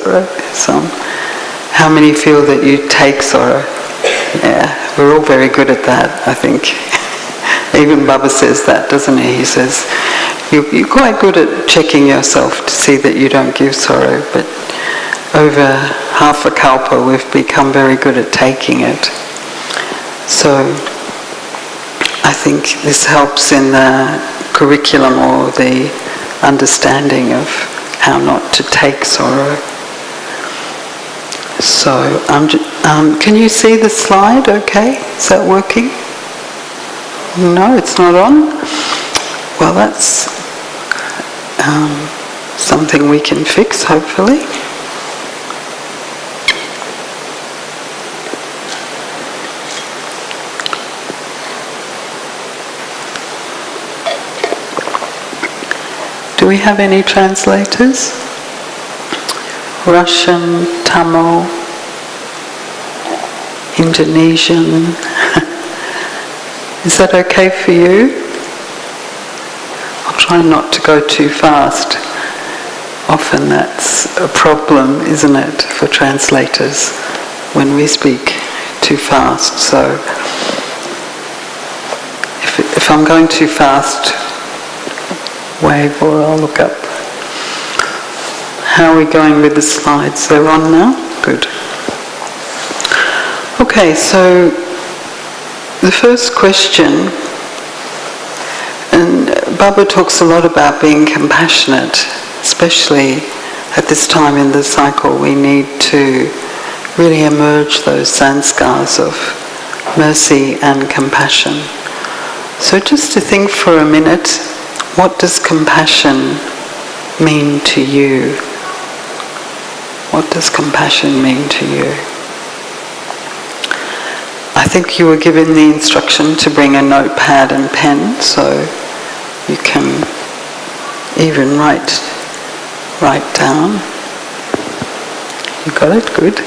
sorrow? Some. How many feel that you take sorrow? Yeah, we're all very good at that, I think. Even Baba says that, doesn't he? He says, you're quite good at checking yourself to see that you don't give sorrow, but over half a kalpa we've become very good at taking it. So I think this helps in the curriculum or the understanding of how not to take sorrow. So can you see the slide okay? Is that working? No, it's not on? Well, that's something we can fix, hopefully. Do we have any translators? Russian, Tamil, Indonesian. Is that okay for you? I'll try not to go too fast. Often that's a problem, isn't it, for translators when we speak too fast. So if I'm going too fast, wave or I'll look up. How are we going with the slides? They're on now? Good. Okay, so the first question, and Baba talks a lot about being compassionate, especially at this time in the cycle. We need to really emerge those sanskars of mercy and compassion. So just to think for a minute, what does compassion mean to you? What does compassion mean to you? I think you were given the instruction to bring a notepad and pen, so you can even write down. You got it? Good.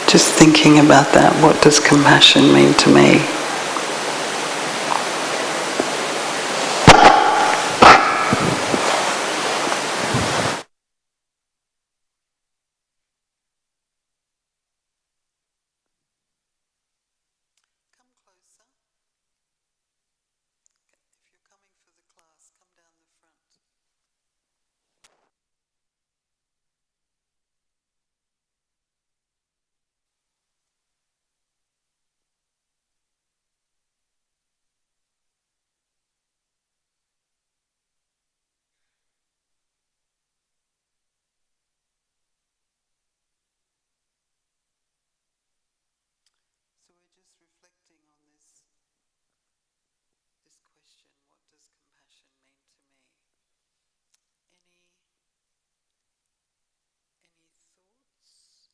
Just thinking about that, what does compassion mean to me? So we're just reflecting on this question, what does compassion mean to me? Any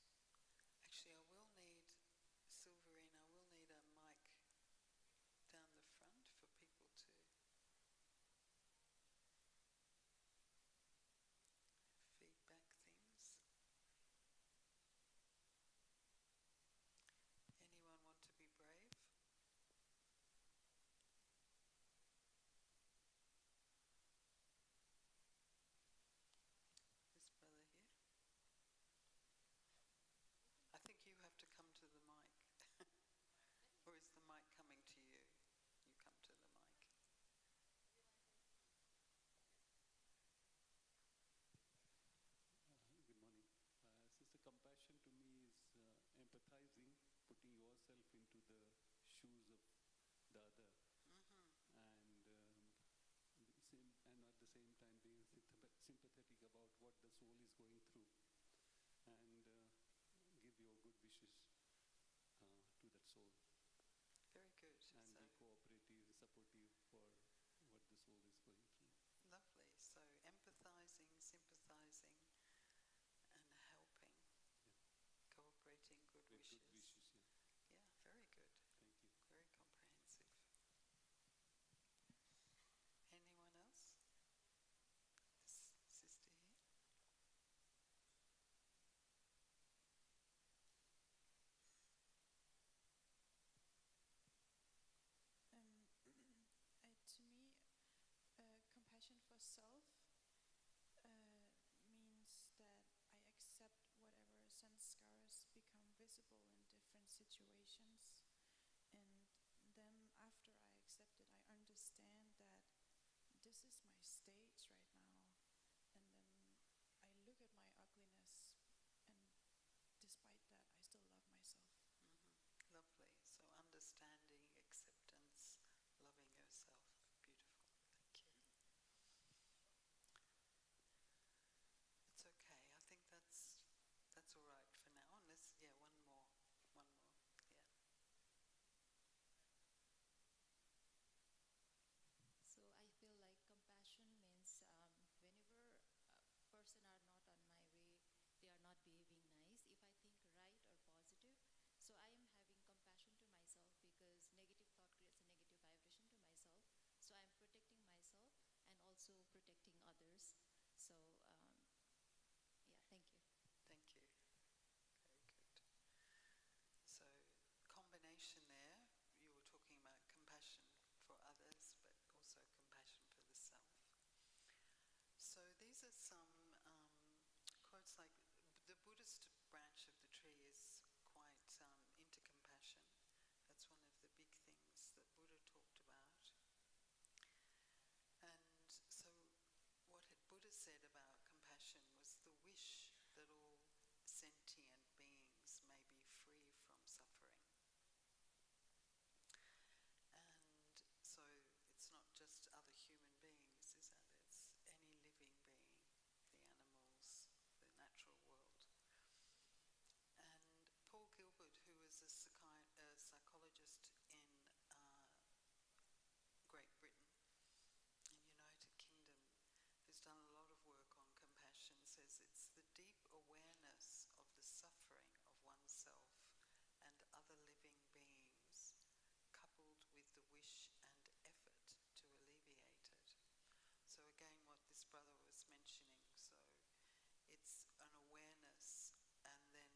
thoughts? Actually, I will need, Silverine, I will need a mic down the front for people to feedback things. Anyone want to be brave? This brother here. I think you have to come to the mic. Or is the mic coming to you? You come to the mic. Good morning. Sister, compassion to me is empathizing, putting yourself into the shoes of the other, and at the same time being sympathetic about what the soul is going through, and give your good wishes to that soul. Very good. And So be cooperative, supportive for what the soul is going through. Lovely. So empathizing, sympathizing, and helping. Yeah. Cooperating, good wishes. Good wishes, yeah. Yeah, very good. Thank you. Very comprehensive. Anyone else? This sister here. this is my state right now, and then I look at my ugliness, and despite that, I still love myself. Lovely. So understanding, acceptance, loving yourself. Beautiful. Thank you. It's okay. I think that's all right for now. Unless, one more. Yeah. So I feel like compassion means whenever a person are not on my way, they are not behaving nice. If I think right or positive, so I am having compassion to myself because negative thought creates a negative vibration to myself. So I am protecting myself and also protecting others. So yeah, thank you. Thank you. Very good. So, combination there, you were talking about compassion for others, but also compassion for the self. So these are some quotes like, the Buddhist branch of the tree is quite into compassion. That's one of the big things that Buddha talked about. And so what Buddha said about compassion was the wish that all sentient beings may be free from suffering. And so it's not just other human beings, is it? It's any living being, the animals, the natural world. And Paul Gilbert, who was a psychologist in Great Britain, in United Kingdom, who's done a lot of work on compassion, says it's the deep awareness of the suffering of oneself and other living beings, coupled with the wish and effort to alleviate it. So again, what this brother was mentioning, so it's an awareness, and then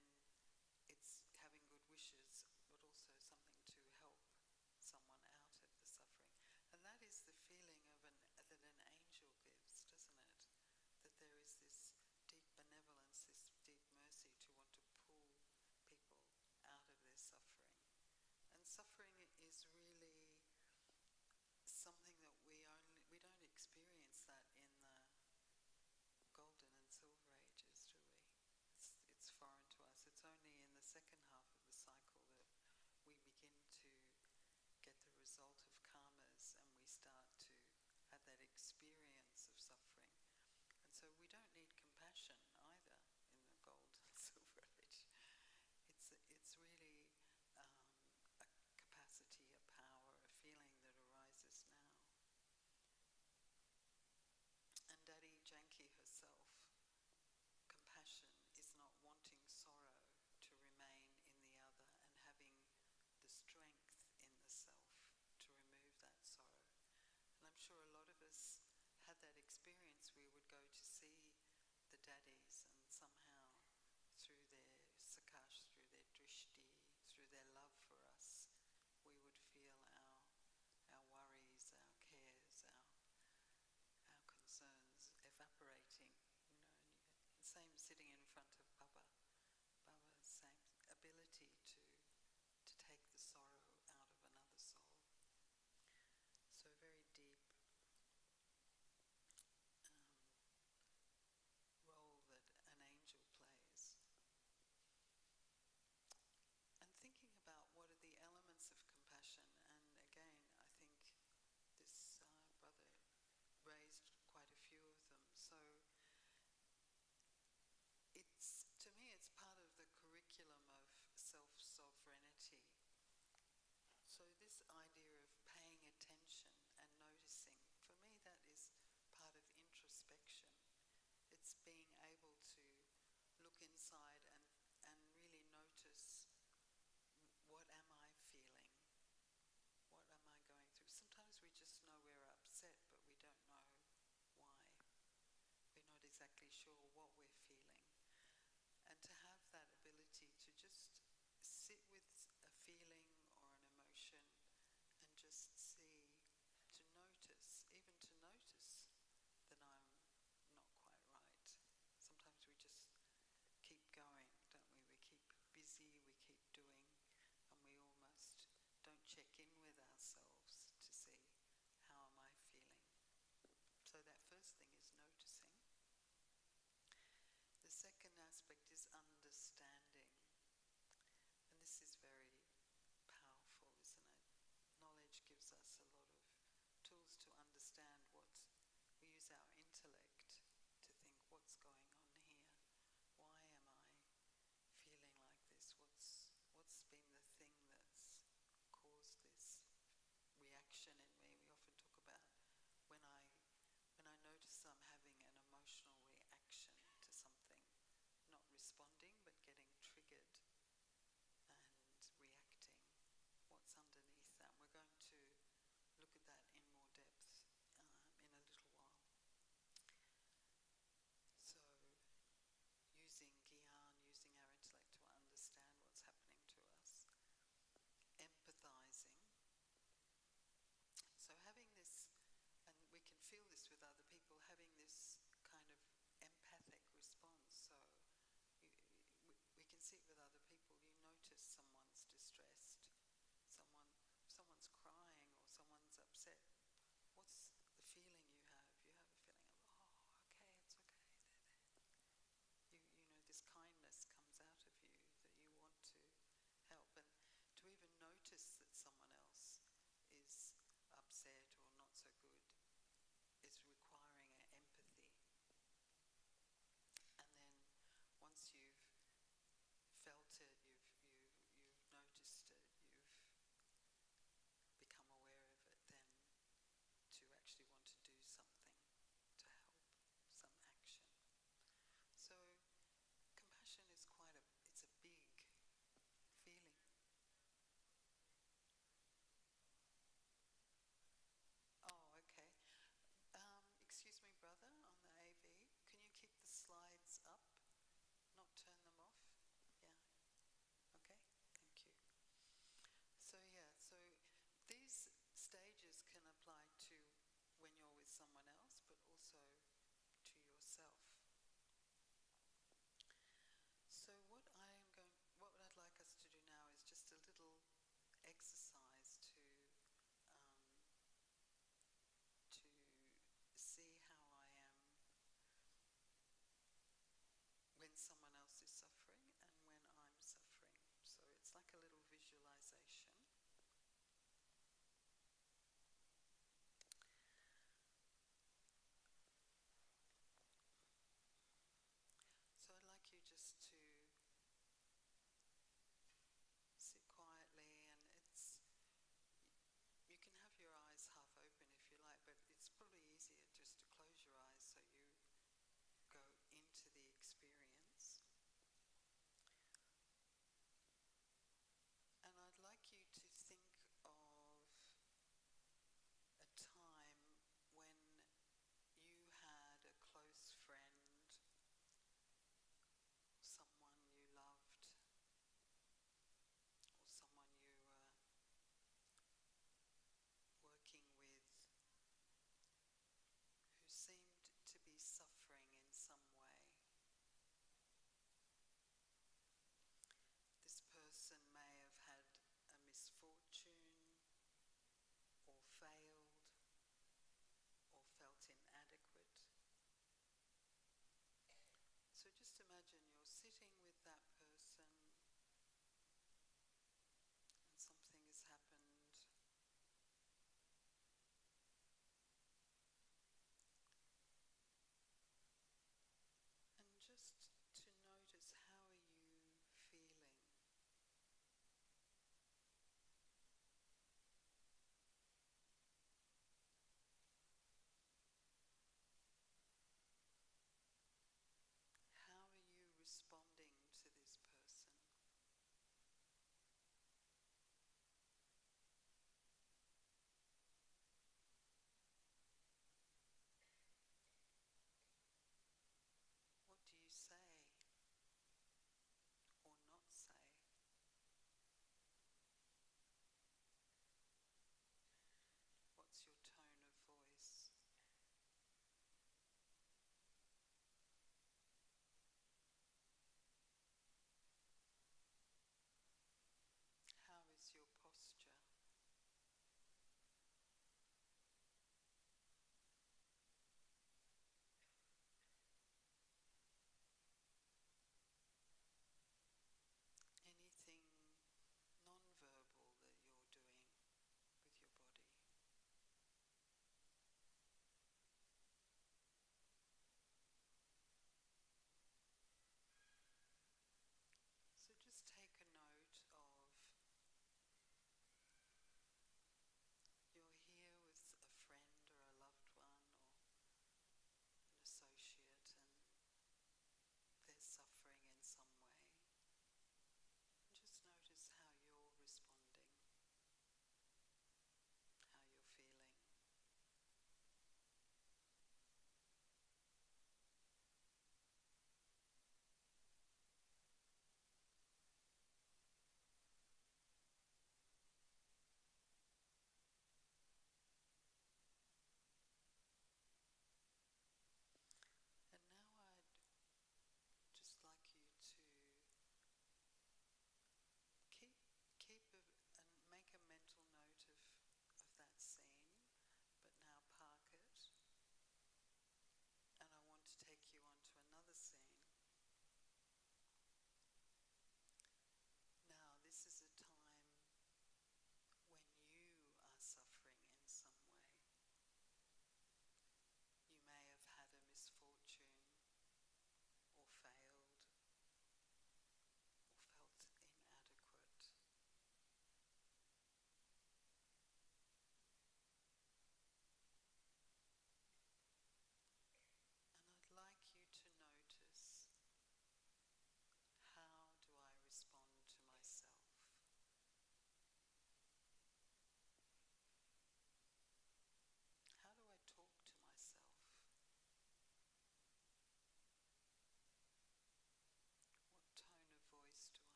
it's having good wishes, but also something to help someone out of the suffering. And that is the feeling that an angel gives, doesn't it? That there is this deep benevolence, this deep mercy to want to pull people out of their suffering. And suffering is really something that we don't experience that in the golden and silver ages, do we? It's foreign to us. It's only in the second half of the cycle that we begin to get the result of karmas and we start to have that experience of suffering. And so we don't need compassion either in the gold and silver age. It's really a capacity, a power, a feeling that arises now. And Daddy Janki herself, compassion is not wanting sorrow to remain in the other and having the strength in the self to remove that sorrow. And I'm sure a lot of us had that experience. We would go to see the daddies, and somehow through their sakash, through their drishti, through their love for us, we would feel our worries, our cares, our concerns evaporating, And same sitting in front of Baba. Baba's same ability to take the sorrow out of another soul. So very deep role that an angel plays. And thinking about what are the elements of compassion, and again, I think this brother raised quite a few of them. So to me, it's part of the curriculum of self-sovereignty. So this idea of paying attention and noticing, for me that is part of introspection. It's being able to look inside and really notice, what am I feeling? What am I going through? Sometimes we just know we're upset, but we don't know why. We're not exactly sure what we're feeling. And to have that ability to just sit with a feeling or an emotion and myself. So what I'd like us to do now is just a little exercise to see how I am when someone else is suffering and when I'm suffering. So it's like a little visualization.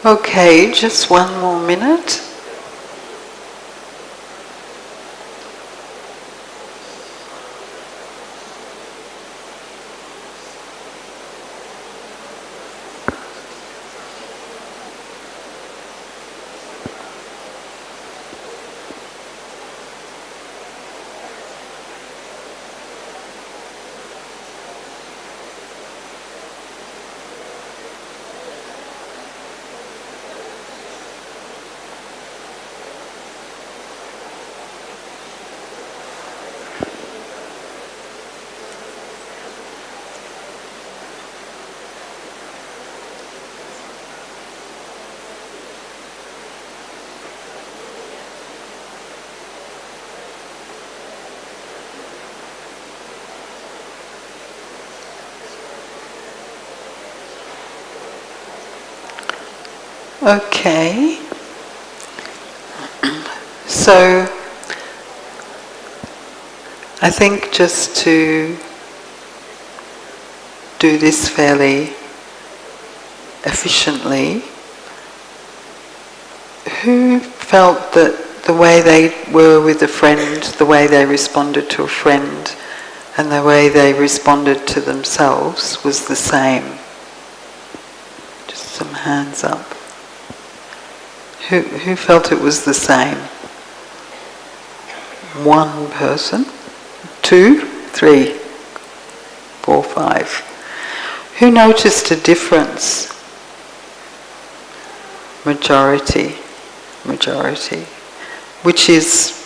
Okay, just one more minute. Okay. So, I think just to do this fairly efficiently, who felt that the way they were with a friend, the way they responded to a friend, and the way they responded to themselves was the same? Just some hands up. Who felt it was the same? One person? 2, 3, 4, 5. Who noticed a difference? Majority. Which is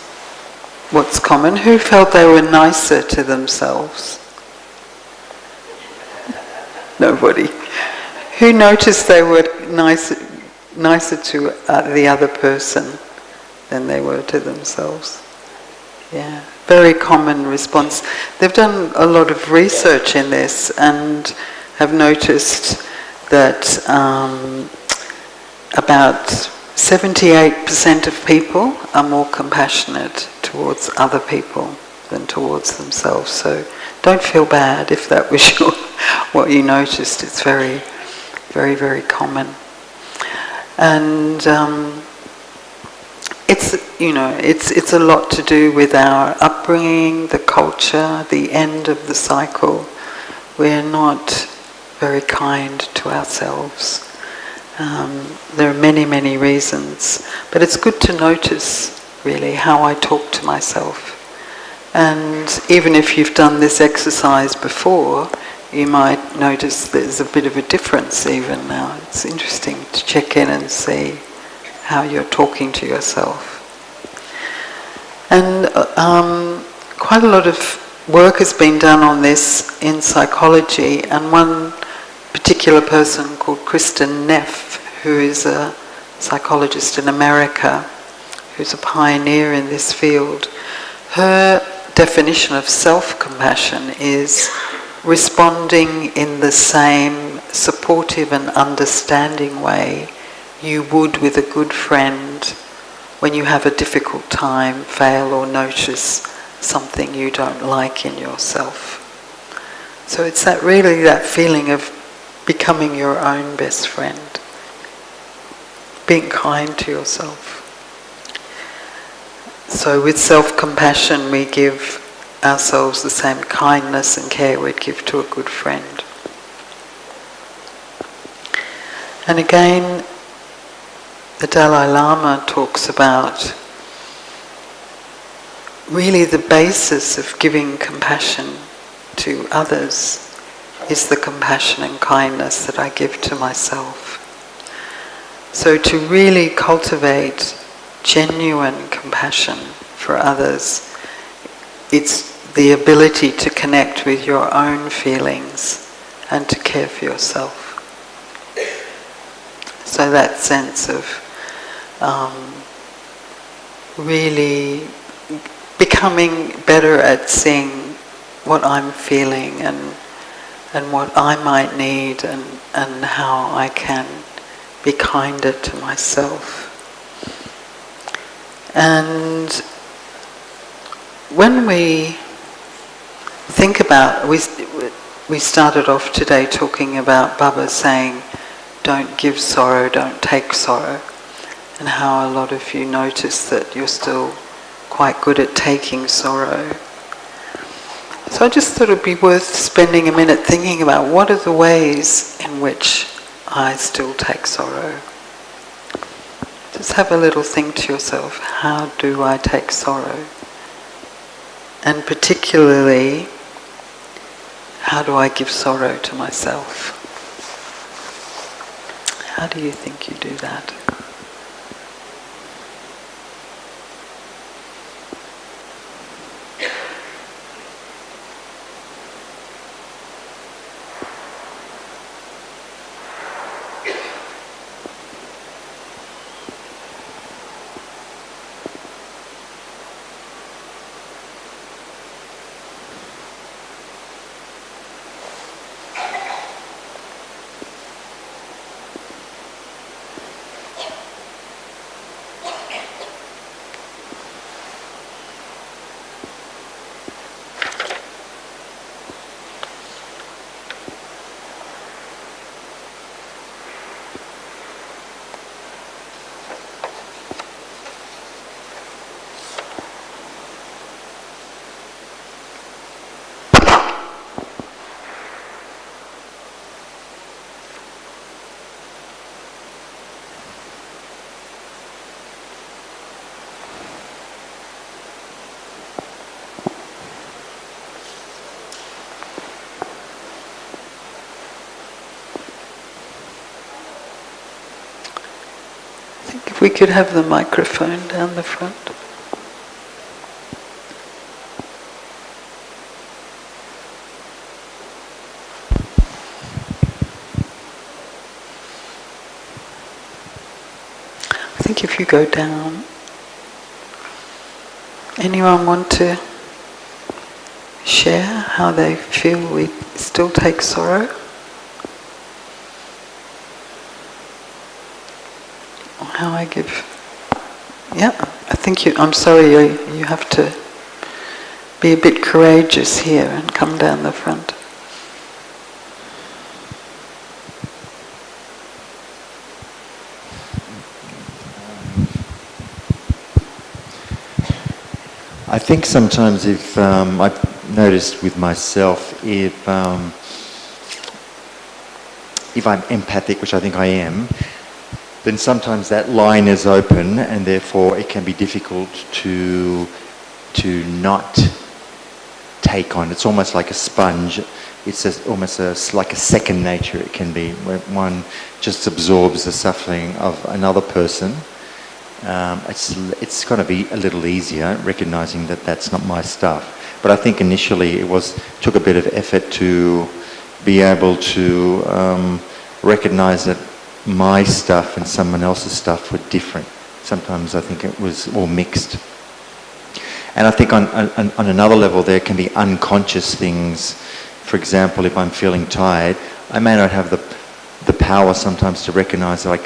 what's common. Who felt they were nicer to themselves? Nobody. Who noticed they were nicer to the other person than they were to themselves? Yeah, very common response. They've done a lot of research in this and have noticed that about 78% of people are more compassionate towards other people than towards themselves. So don't feel bad if that was what you noticed. It's very, very, very common. And it's a lot to do with our upbringing, the culture, the end of the cycle. We're not very kind to ourselves. There are many, many reasons, but it's good to notice really how I talk to myself. And even if you've done this exercise before, you might notice there's a bit of a difference even now. It's interesting to check in and see how you're talking to yourself. And quite a lot of work has been done on this in psychology, and one particular person called Kristin Neff, who is a psychologist in America, who's a pioneer in this field, her definition of self-compassion is responding in the same supportive and understanding way you would with a good friend when you have a difficult time, fail, or notice something you don't like in yourself. So it's really that feeling of becoming your own best friend, being kind to yourself. So with self-compassion we give ourselves the same kindness and care we'd give to a good friend. And again, the Dalai Lama talks about really the basis of giving compassion to others is the compassion and kindness that I give to myself. So to really cultivate genuine compassion for others, it's the ability to connect with your own feelings and to care for yourself. So that sense of really becoming better at seeing what I'm feeling and what I might need and how I can be kinder to myself. And when we think about, we started off today talking about Baba saying, don't give sorrow, don't take sorrow, and how a lot of you notice that you're still quite good at taking sorrow. So I just thought it would be worth spending a minute thinking about what are the ways in which I still take sorrow. Just have a little think to yourself, how do I take sorrow? And particularly, how do I give sorrow to myself? How do you think you do that? If we could have the microphone down the front. I think if you go down, anyone want to share how they feel we still take sorrow? How I give... Yeah, I think I'm sorry, you have to be a bit courageous here and come down the front. I think sometimes if I've noticed with myself, if I'm empathic, which I think I am, then sometimes that line is open, and therefore it can be difficult to not take on. It's almost like a sponge. It's almost like a second nature. It can be where one just absorbs the suffering of another person. It's going to be a little easier, recognizing that that's not my stuff. But I think initially took a bit of effort to be able to recognize that my stuff and someone else's stuff were different. Sometimes I think it was all mixed. And I think on another level there can be unconscious things. For example, if I'm feeling tired, I may not have the power sometimes to recognize that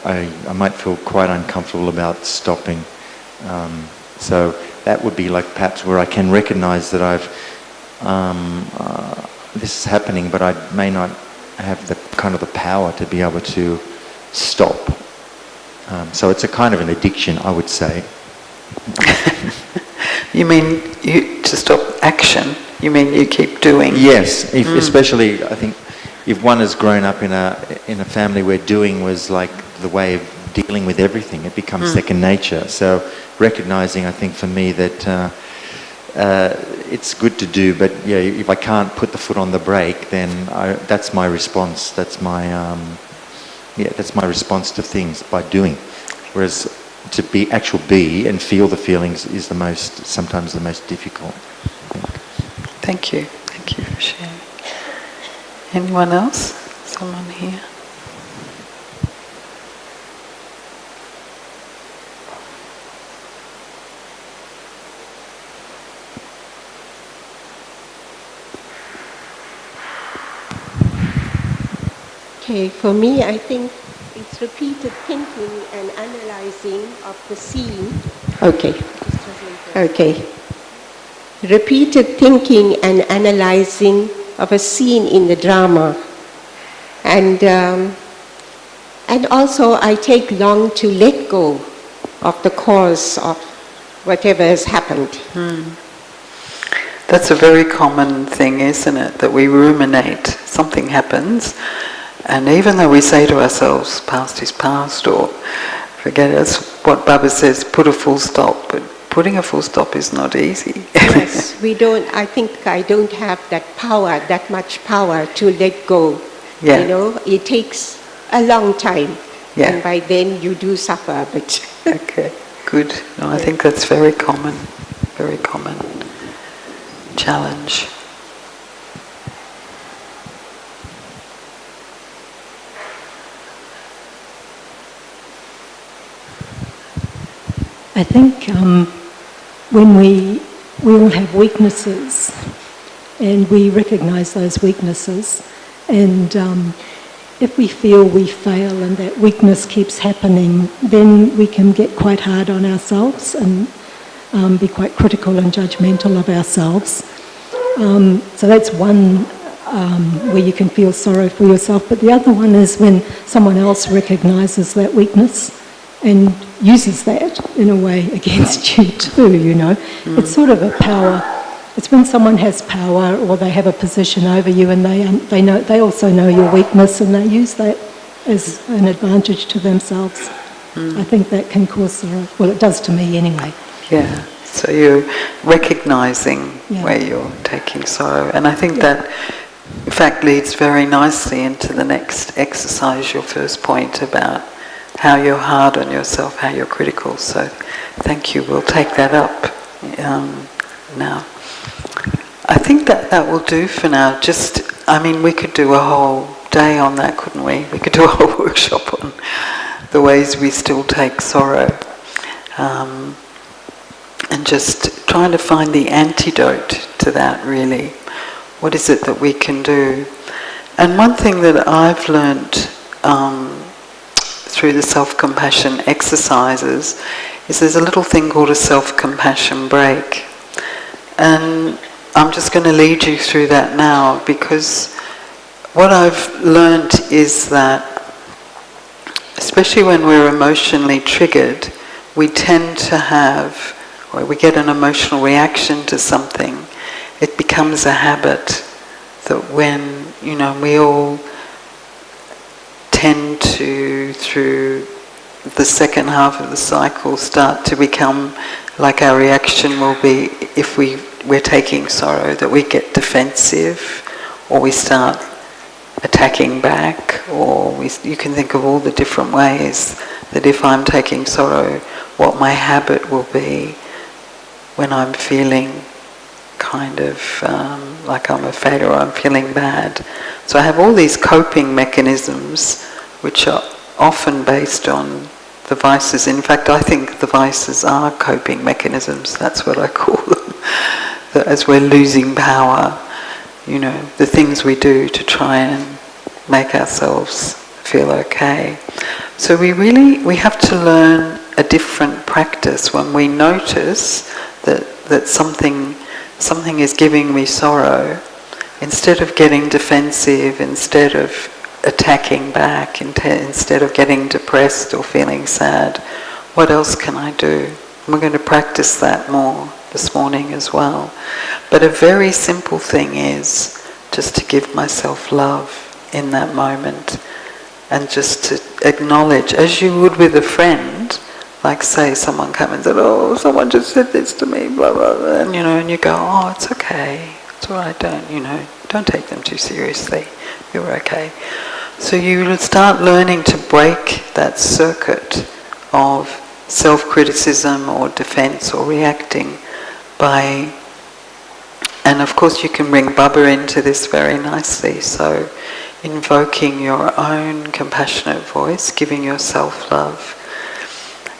I might feel quite uncomfortable about stopping. So that would be like perhaps where I can recognize that this is happening, but I may not have the kind of the power to be able to stop. So it's a kind of an addiction, I would say. You mean to stop action? You mean you keep doing? Yes, especially I think if one has grown up in a family where doing was like the way of dealing with everything, it becomes second nature. So recognizing, I think for me that it's good to do, but yeah, if I can't put the foot on the brake, then that's my response. That's my response to things, by doing. Whereas to be and feel the feelings is sometimes the most difficult. Thank you for sharing. Anyone else? Someone here? Okay, for me, I think it's repeated thinking and analyzing of the scene. Okay. Repeated thinking and analyzing of a scene in the drama. And And also I take long to let go of the cause of whatever has happened. That's a very common thing, isn't it? That we ruminate. Something happens, and even though we say to ourselves, past is past, or forget it, that's what Baba says, put a full stop. But putting a full stop is not easy. Yes, I think I don't have that power, that much power to let go. Yeah. You know, it takes a long time. Yeah. And by then you do suffer, but Okay, good. No, I think that's very common challenge. I think when we all have weaknesses, and we recognise those weaknesses, and if we feel we fail and that weakness keeps happening, then we can get quite hard on ourselves and be quite critical and judgmental of ourselves. So that's one where you can feel sorrow for yourself. But the other one is when someone else recognises that weakness and uses that in a way against you too, you know. It's sort of a power. It's when someone has power or they have a position over you and they also know your weakness and they use that as an advantage to themselves. I think that can cause sorrow. Well, it does to me anyway. Yeah, so you're recognising where you're taking sorrow. And I think that, in fact, leads very nicely into the next exercise, your first point about how you're hard on yourself, how you're critical. So thank you. We'll take that up now. I think that will do for now. We could do a whole day on that, couldn't we? We could do a whole workshop on the ways we still take sorrow. And just trying to find the antidote to that, really. What is it that we can do? And one thing that I've learnt through the self-compassion exercises is there's a little thing called a self-compassion break. And I'm just going to lead you through that now, because what I've learnt is that, especially when we're emotionally triggered, we tend to have, or we get an emotional reaction to something, it becomes a habit that when, we all tend to, through the second half of the cycle, start to become like our reaction will be if we're taking sorrow, that we get defensive, or we start attacking back, or you can think of all the different ways that if I'm taking sorrow, what my habit will be when I'm feeling kind of like I'm a failure or I'm feeling bad. So I have all these coping mechanisms which are often based on the vices. In fact, I think the vices are coping mechanisms. That's what I call them. That as we're losing power, the things we do to try and make ourselves feel okay. So we have to learn a different practice when we notice that something is giving me sorrow. Instead of getting defensive, instead of attacking back, instead of getting depressed or feeling sad, what else can I do? And we're going to practice that more this morning as well. But a very simple thing is just to give myself love in that moment, and just to acknowledge, as you would with a friend, like say someone came and said, oh, someone just said this to me, blah, blah, blah, and you go, oh, it's okay, it's all right, don't take them too seriously, you're okay. So you will start learning to break that circuit of self-criticism or defense or reacting by, and of course you can bring Baba into this very nicely, so invoking your own compassionate voice, giving yourself love.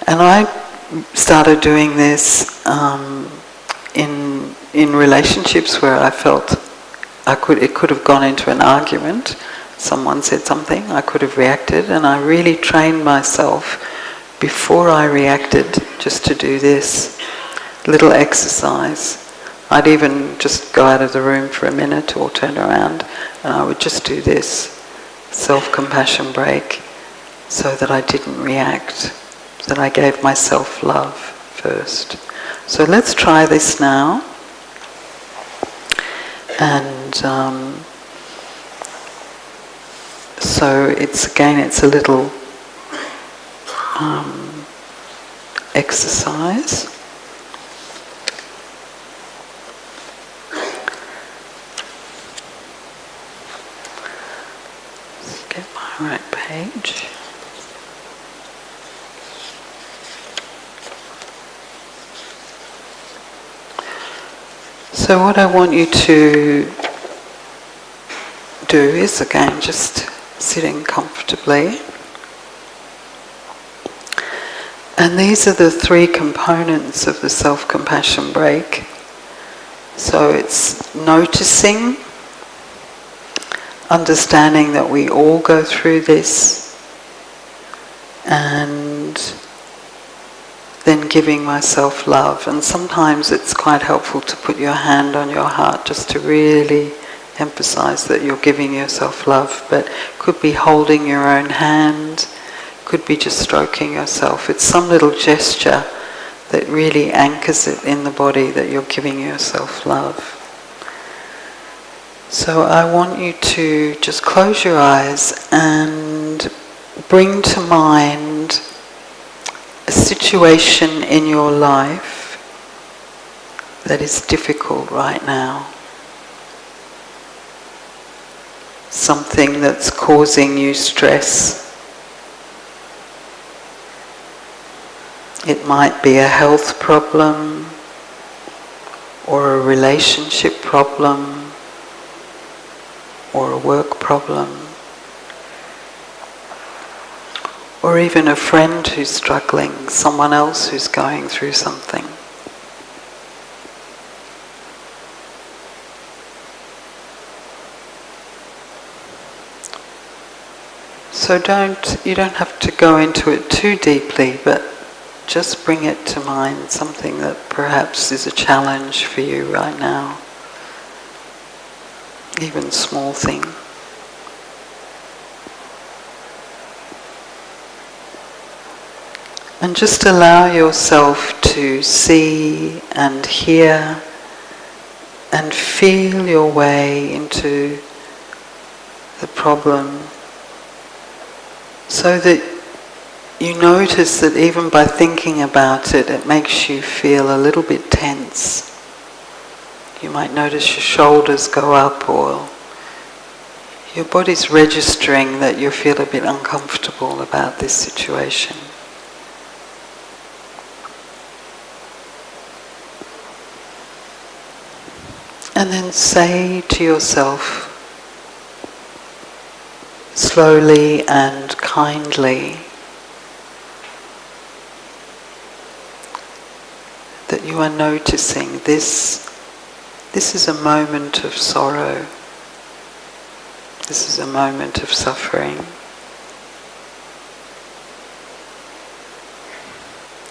And I started doing this in relationships where I felt it could have gone into an argument. Someone said something, I could have reacted, and I really trained myself before I reacted just to do this little exercise. I'd even just go out of the room for a minute or turn around, and I would just do this self-compassion break. so that I didn't react, that I gave myself love first. So let's try this now. And so it's a little exercise. Let's get my right page. So what I want you to do is, again, just sitting comfortably. And these are the three components of the self-compassion break. So it's noticing, understanding that we all go through this, and then giving myself love. And sometimes it's quite helpful to put your hand on your heart just to really emphasize that you're giving yourself love. But could be holding your own hand, could be just stroking yourself. It's some little gesture that really anchors it in the body that you're giving yourself love. So I want you to just close your eyes and bring to mind a situation in your life that is difficult right now. Something that's causing you stress. It might be a health problem, or a relationship problem, or a work problem, or even a friend who's struggling, someone else who's going through something. So you don't have to go into it too deeply, but just bring it to mind, something that perhaps is a challenge for you right now. Even small thing. And just allow yourself to see and hear and feel your way into the problem, so that you notice that even by thinking about it, it makes you feel a little bit tense. You might notice your shoulders go up, or your body's registering that you feel a bit uncomfortable about this situation. And then say to yourself, slowly and kindly, that you are noticing this is a moment of sorrow. This is a moment of suffering.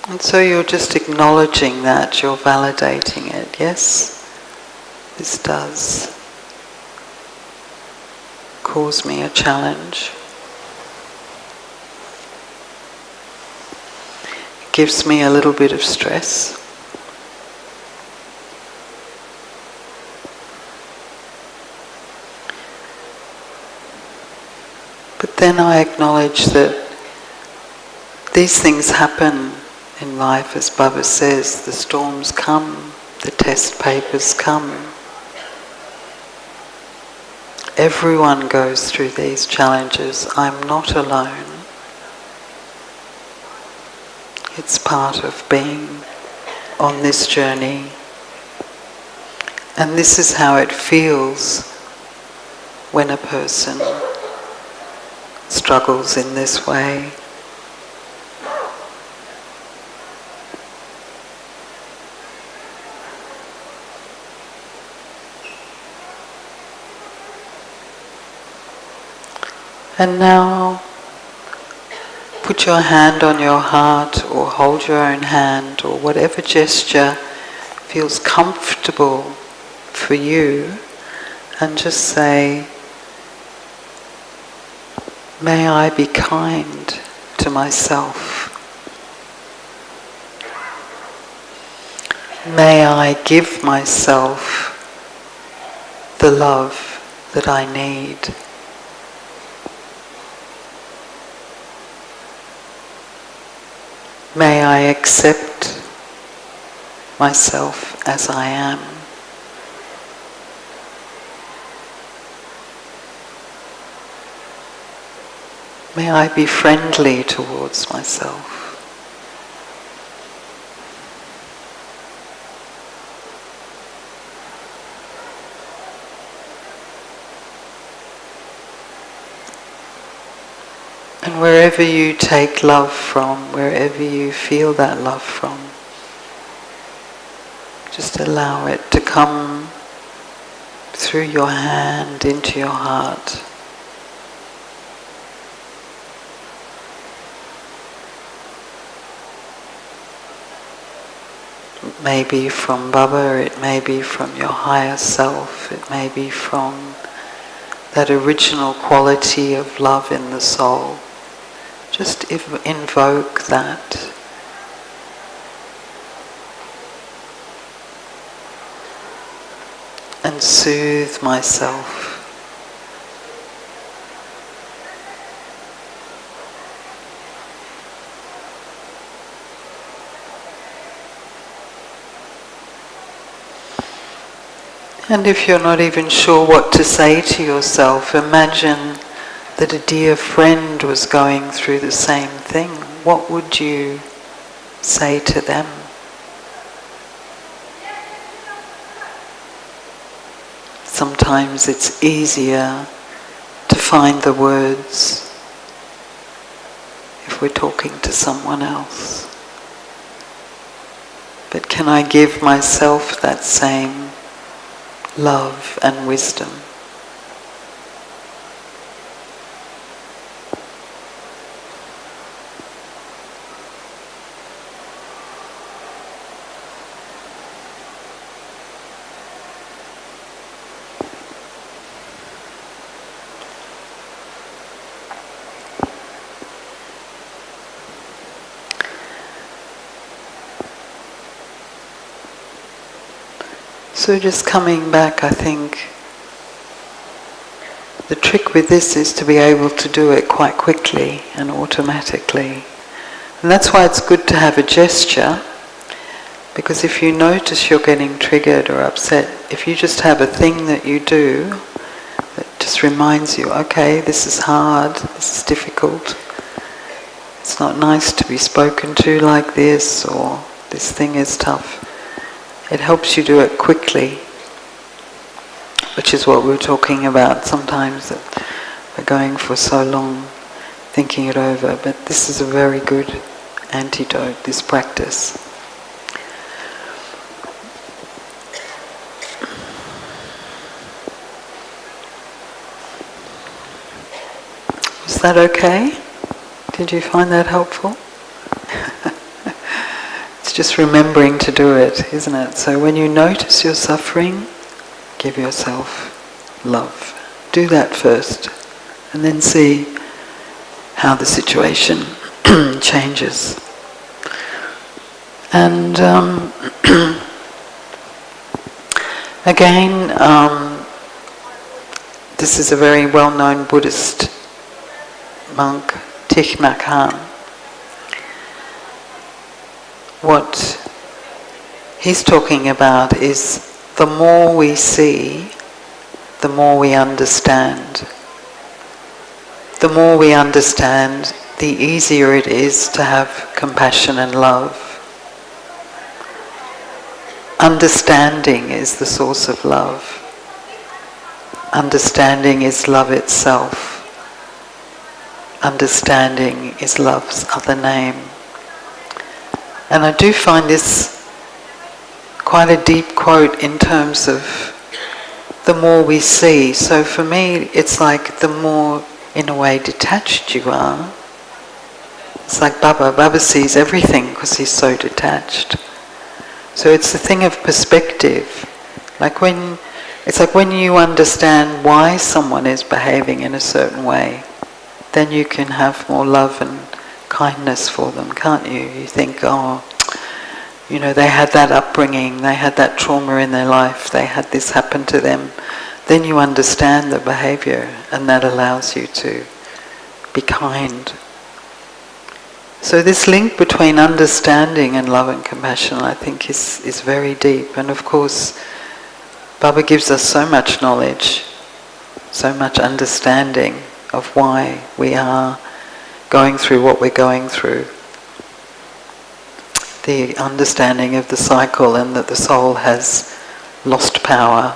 And so you're just acknowledging that, you're validating it. Yes, this does cause me a challenge. It gives me a little bit of stress. But then I acknowledge that these things happen in life, as Baba says, the storms come, the test papers come. Everyone goes through these challenges. I'm not alone. It's part of being on this journey. And this is how it feels when a person struggles in this way. And now put your hand on your heart, or hold your own hand, or whatever gesture feels comfortable for you, and just say, may I be kind myself. May I give myself the love that I need. May I accept myself as I am. May I be friendly towards myself. And wherever you take love from, wherever you feel that love from, just allow it to come through your hand into your heart. It may be from Baba, it may be from your higher self, it may be from that original quality of love in the soul. Just invoke that. And soothe myself. And if you're not even sure what to say to yourself, imagine that a dear friend was going through the same thing. What would you say to them? Sometimes it's easier to find the words if we're talking to someone else. But can I give myself that same love and wisdom? So just coming back, I think the trick with this is to be able to do it quite quickly and automatically. And that's why it's good to have a gesture, because if you notice you're getting triggered or upset, if you just have a thing that you do that just reminds you, okay, this is hard, this is difficult, it's not nice to be spoken to like this, or this thing is tough. It helps you do it quickly, which is what we were talking about sometimes, that we're going for so long thinking it over. But this is a very good antidote, this practice. Was that okay? Did you find that helpful? It's just remembering to do it, isn't it? So when you notice you're suffering, give yourself love. Do that first, and then see how the situation changes. And again, this is a very well-known Buddhist monk, Thich Nhat Hanh. What he's talking about is the more we see, the more we understand. The more we understand, the easier it is to have compassion and love. Understanding is the source of love. Understanding is love itself. Understanding is love's other name. And I do find this quite a deep quote in terms of the more we see. So for me, it's like the more, in a way, detached you are. It's like Baba. Baba sees everything because he's so detached. So it's the thing of perspective. It's like when you understand why someone is behaving in a certain way, then you can have more love and kindness for them, can't you? You think, oh, you know, they had that upbringing, they had that trauma in their life, they had this happen to them. Then you understand the behavior, and that allows you to be kind. So this link between understanding and love and compassion, I think, is very deep. And of course, Baba gives us so much knowledge, so much understanding of why we are going through what we're going through. The understanding of the cycle, and that the soul has lost power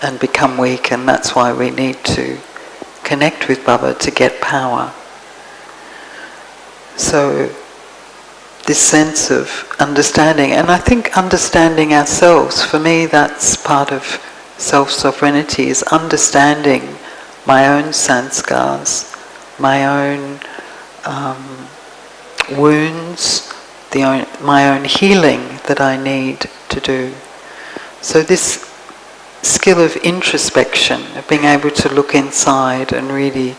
and become weak, and that's why we need to connect with Baba to get power. So this sense of understanding, and I think understanding ourselves, for me that's part of self-sovereignty, is understanding my own sanskars, my own wounds, my own healing that I need to do. So this skill of introspection, of being able to look inside and really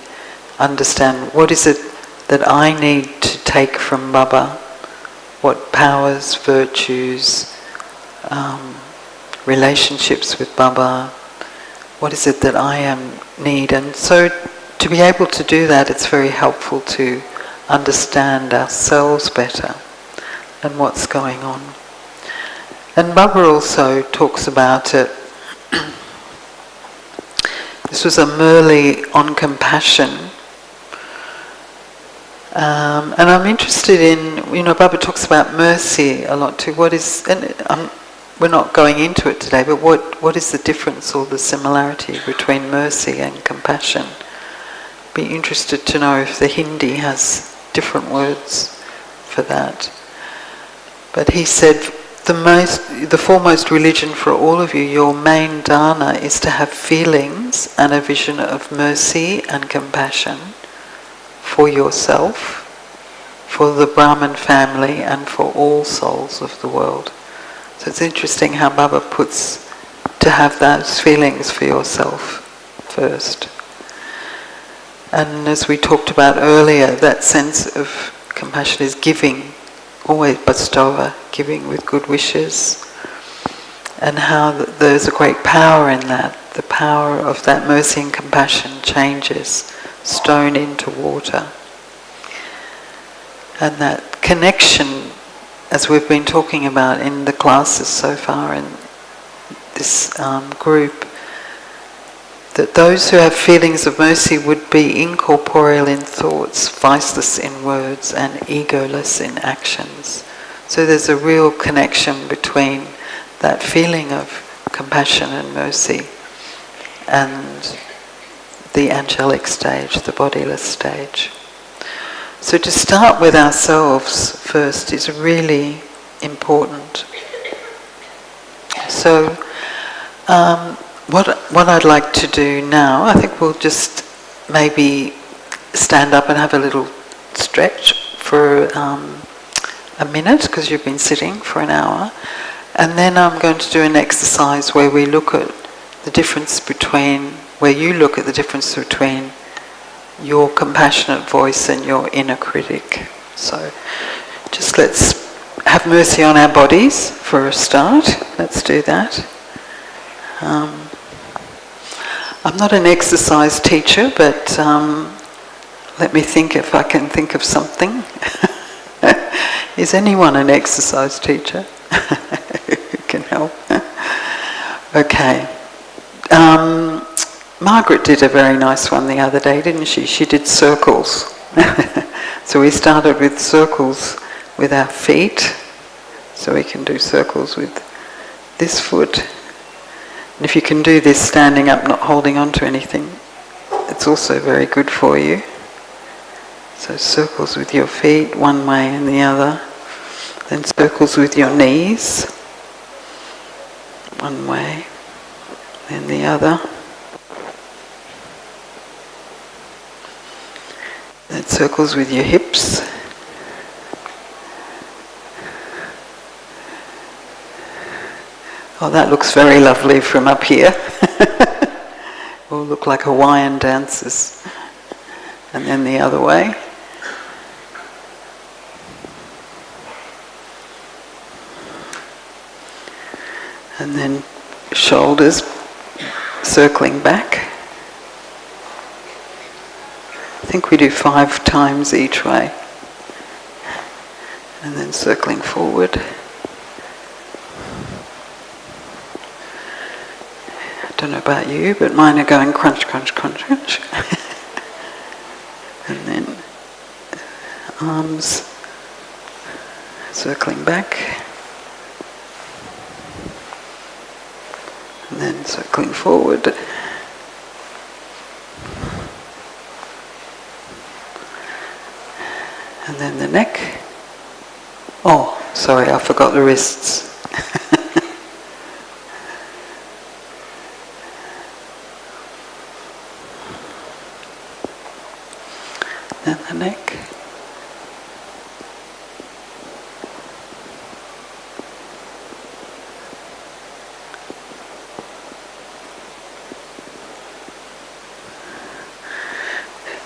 understand what is it that I need to take from Baba, what powers, virtues, relationships with Baba, what is it that I need. And so to be able to do that, it's very helpful to understand ourselves better and what's going on. And Baba also talks about it. This was a Murli on compassion. And I'm interested in, you know, Baba talks about mercy a lot too. What is, and we're not going into it today, but what is the difference or the similarity between mercy and compassion? Be interested to know if the Hindi has different words for that. But he said, the foremost religion for all of you, your main dana, is to have feelings and a vision of mercy and compassion for yourself, for the Brahman family, and for all souls of the world. So it's interesting how Baba puts to have those feelings for yourself first. And as we talked about earlier, that sense of compassion is giving, always bestower, giving with good wishes, and how there's a great power in that. The power of that mercy and compassion changes stone into water. And that connection, as we've been talking about in the classes so far in this group, that those who have feelings of mercy would be incorporeal in thoughts, viceless in words, and egoless in actions. So there's a real connection between that feeling of compassion and mercy and the angelic stage, the bodiless stage. So to start with ourselves first is really important. So what I'd like to do now, I think we'll just maybe stand up and have a little stretch for a minute, because you've been sitting for an hour, and then I'm going to do an exercise where we look at the difference between, where you look at the difference between your compassionate voice and your inner critic. So just let's have mercy on our bodies for a start. Let's do that. I'm not an exercise teacher, but let me think if I can think of something. Is anyone an exercise teacher who can help? Okay. Margaret did a very nice one the other day, didn't she? She did circles. So we started with circles with our feet. So we can do circles with this foot. And if you can do this standing up, not holding on to anything, it's also very good for you. So circles with your feet, one way and the other. Then circles with your knees, one way, then the other. Then circles with your hips. Oh, that looks very lovely from up here. All look like Hawaiian dancers. And then the other way. And then shoulders circling back. I think we do 5 times each way. And then circling forward. I don't know about you, but mine are going crunch, crunch, crunch, crunch. And then arms circling back. And then circling forward. And then the neck. Oh, sorry, I forgot the wrists. Then the neck.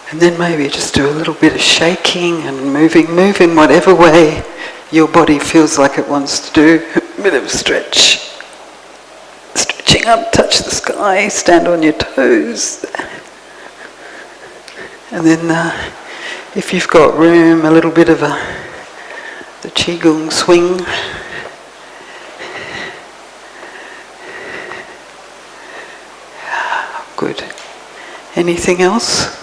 And then maybe just do a little bit of shaking and move in whatever way your body feels like it wants to do. A bit of a stretch. Stretching up, touch the sky, stand on your toes. And then if you've got room, a little bit of the Qigong swing. Good. Anything else?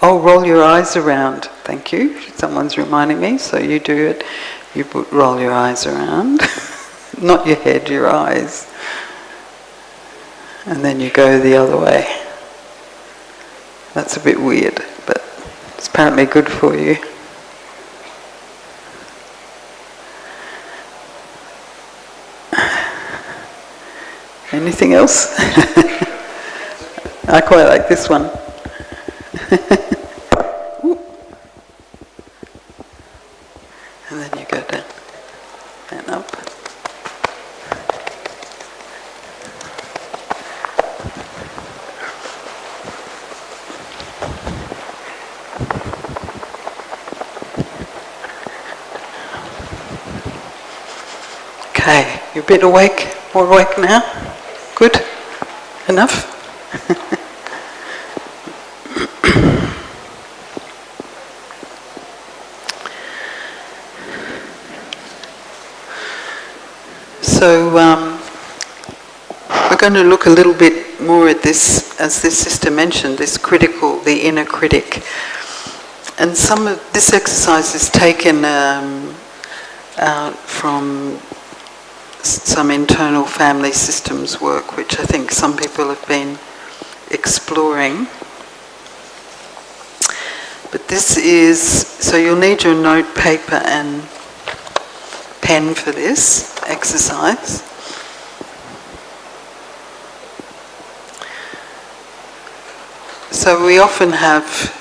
Oh, roll your eyes around. Thank you. Someone's reminding me, so you do it. You roll your eyes around. Not your head, your eyes. And then you go the other way. That's a bit weird, but it's apparently good for you. Anything else? I quite like this one. And then you go down and up. Okay, you're a bit awake, more awake now? Good? Enough? So we're going to look a little bit more at this, as this sister mentioned, this critical, the inner critic. And some of this exercise is taken out from some internal family systems work, which I think some people have been exploring. But this is, so you'll need your note paper and pen for this exercise. So we often have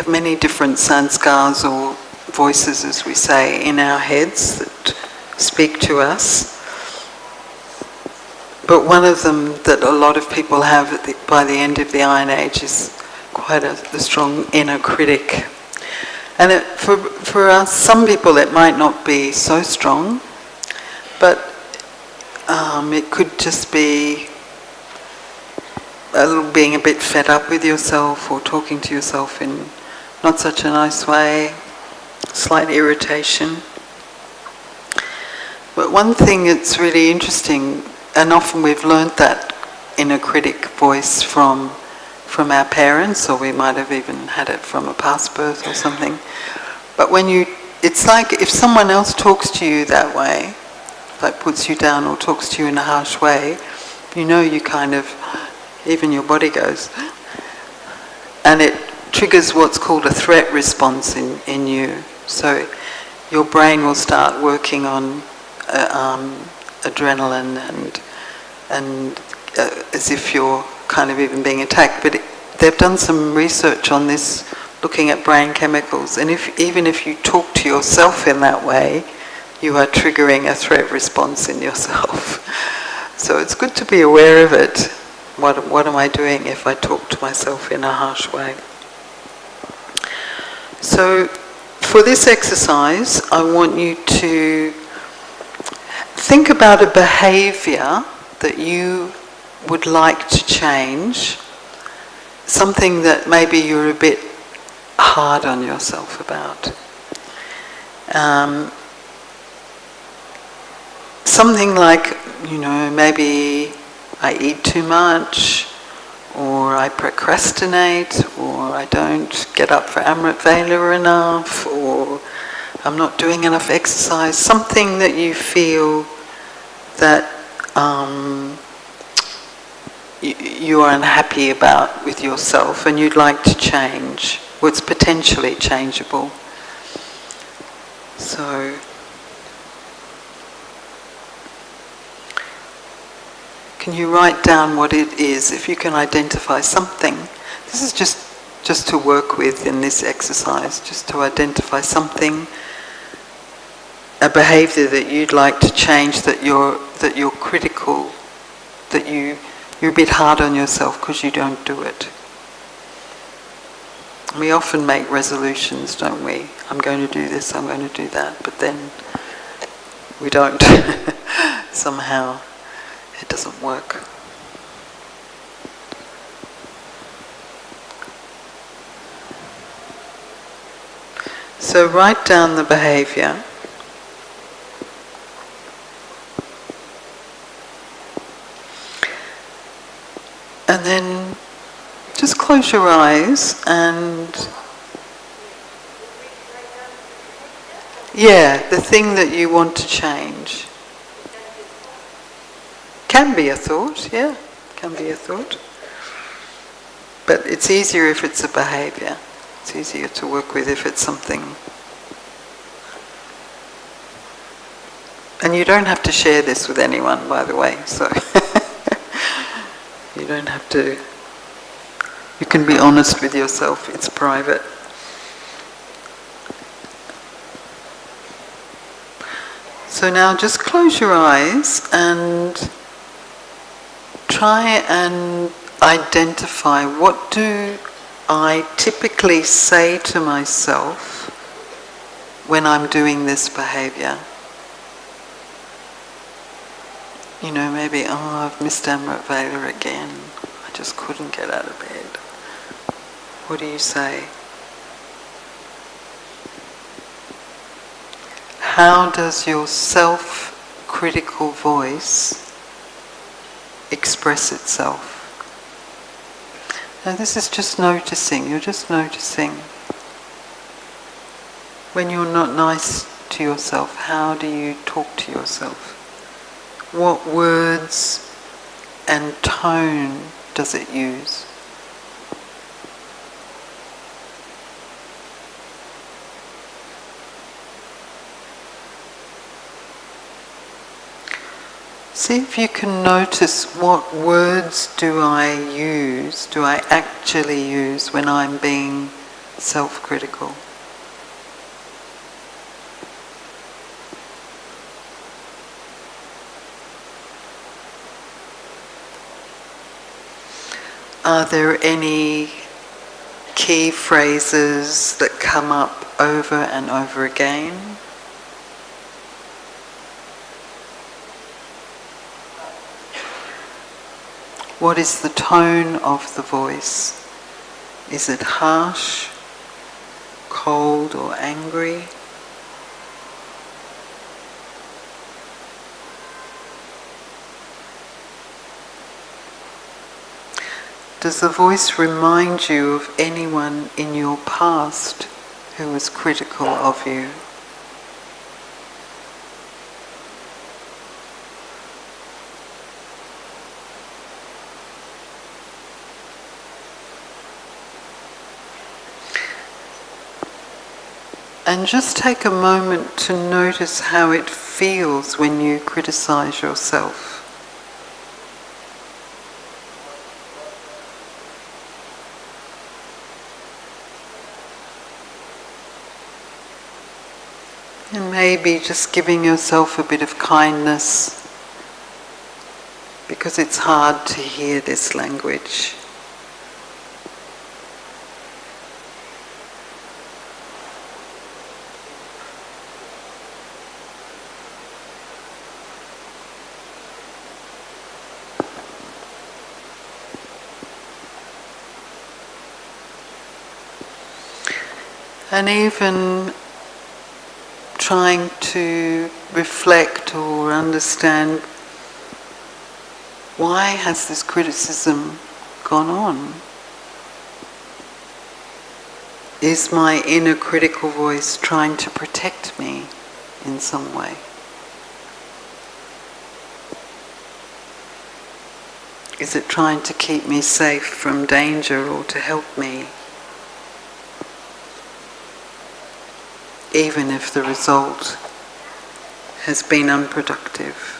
many different sanskars or voices, as we say, in our heads that speak to us. But one of them that a lot of people have by the end of the Iron Age is quite a strong inner critic. And for us, some people it might not be so strong, but it could just be being a bit fed up with yourself or talking to yourself in not such a nice way, slight irritation. But one thing that's really interesting, and often we've learnt that inner critic voice from our parents, or we might have even had it from a past birth or something. But it's like if someone else talks to you that way, like puts you down or talks to you in a harsh way, you kind of, even your body goes, and it triggers what's called a threat response in you. So your brain will start working on adrenaline and as if you're kind of even being attacked. But they've done some research on this, looking at brain chemicals, and even if you talk to yourself in that way, you are triggering a threat response in yourself. So it's good to be aware of it. What am I doing if I talk to myself in a harsh way? So for this exercise, I want you to think about a behavior that you would like to change, something that maybe you're a bit hard on yourself about. Something like, maybe I eat too much, or I procrastinate, or I don't get up for Amrit Vela enough, or I'm not doing enough exercise. Something that you feel that you are unhappy about with yourself and you'd like to change, or it's potentially changeable. So, can you write down what it is, if you can identify something? This is just to work with in this exercise, just to identify something, a behaviour that you'd like to change, that you're critical, that you're a bit hard on yourself because you don't do it. We often make resolutions, don't we? I'm going to do this, I'm going to do that, but then we don't. Somehow it doesn't work. So write down the behaviour. And then just close your eyes and, the thing that you want to change. Can be a thought, can be a thought. But it's easier if it's a behaviour. It's easier to work with if it's something. And you don't have to share this with anyone, by the way, so you don't have to. You can be honest with yourself, it's private. So now just close your eyes and try and identify, what do I typically say to myself when I'm doing this behaviour? Maybe, I've missed Amrit Vela again. I just couldn't get out of bed. What do you say? How does your self-critical voice express itself? Now this is just noticing, you're just noticing. When you're not nice to yourself, how do you talk to yourself? What words and tone does it use? See if you can notice, what words do I actually use when I'm being self-critical? Are there any key phrases that come up over and over again? What is the tone of the voice? Is it harsh, cold, or angry? Does the voice remind you of anyone in your past who was critical of you? And just take a moment to notice how it feels when you criticize yourself. And maybe just giving yourself a bit of kindness, because it's hard to hear this language. And even trying to reflect or understand, why has this criticism gone on? Is my inner critical voice trying to protect me in some way? Is it trying to keep me safe from danger or to help me? Even if the result has been unproductive.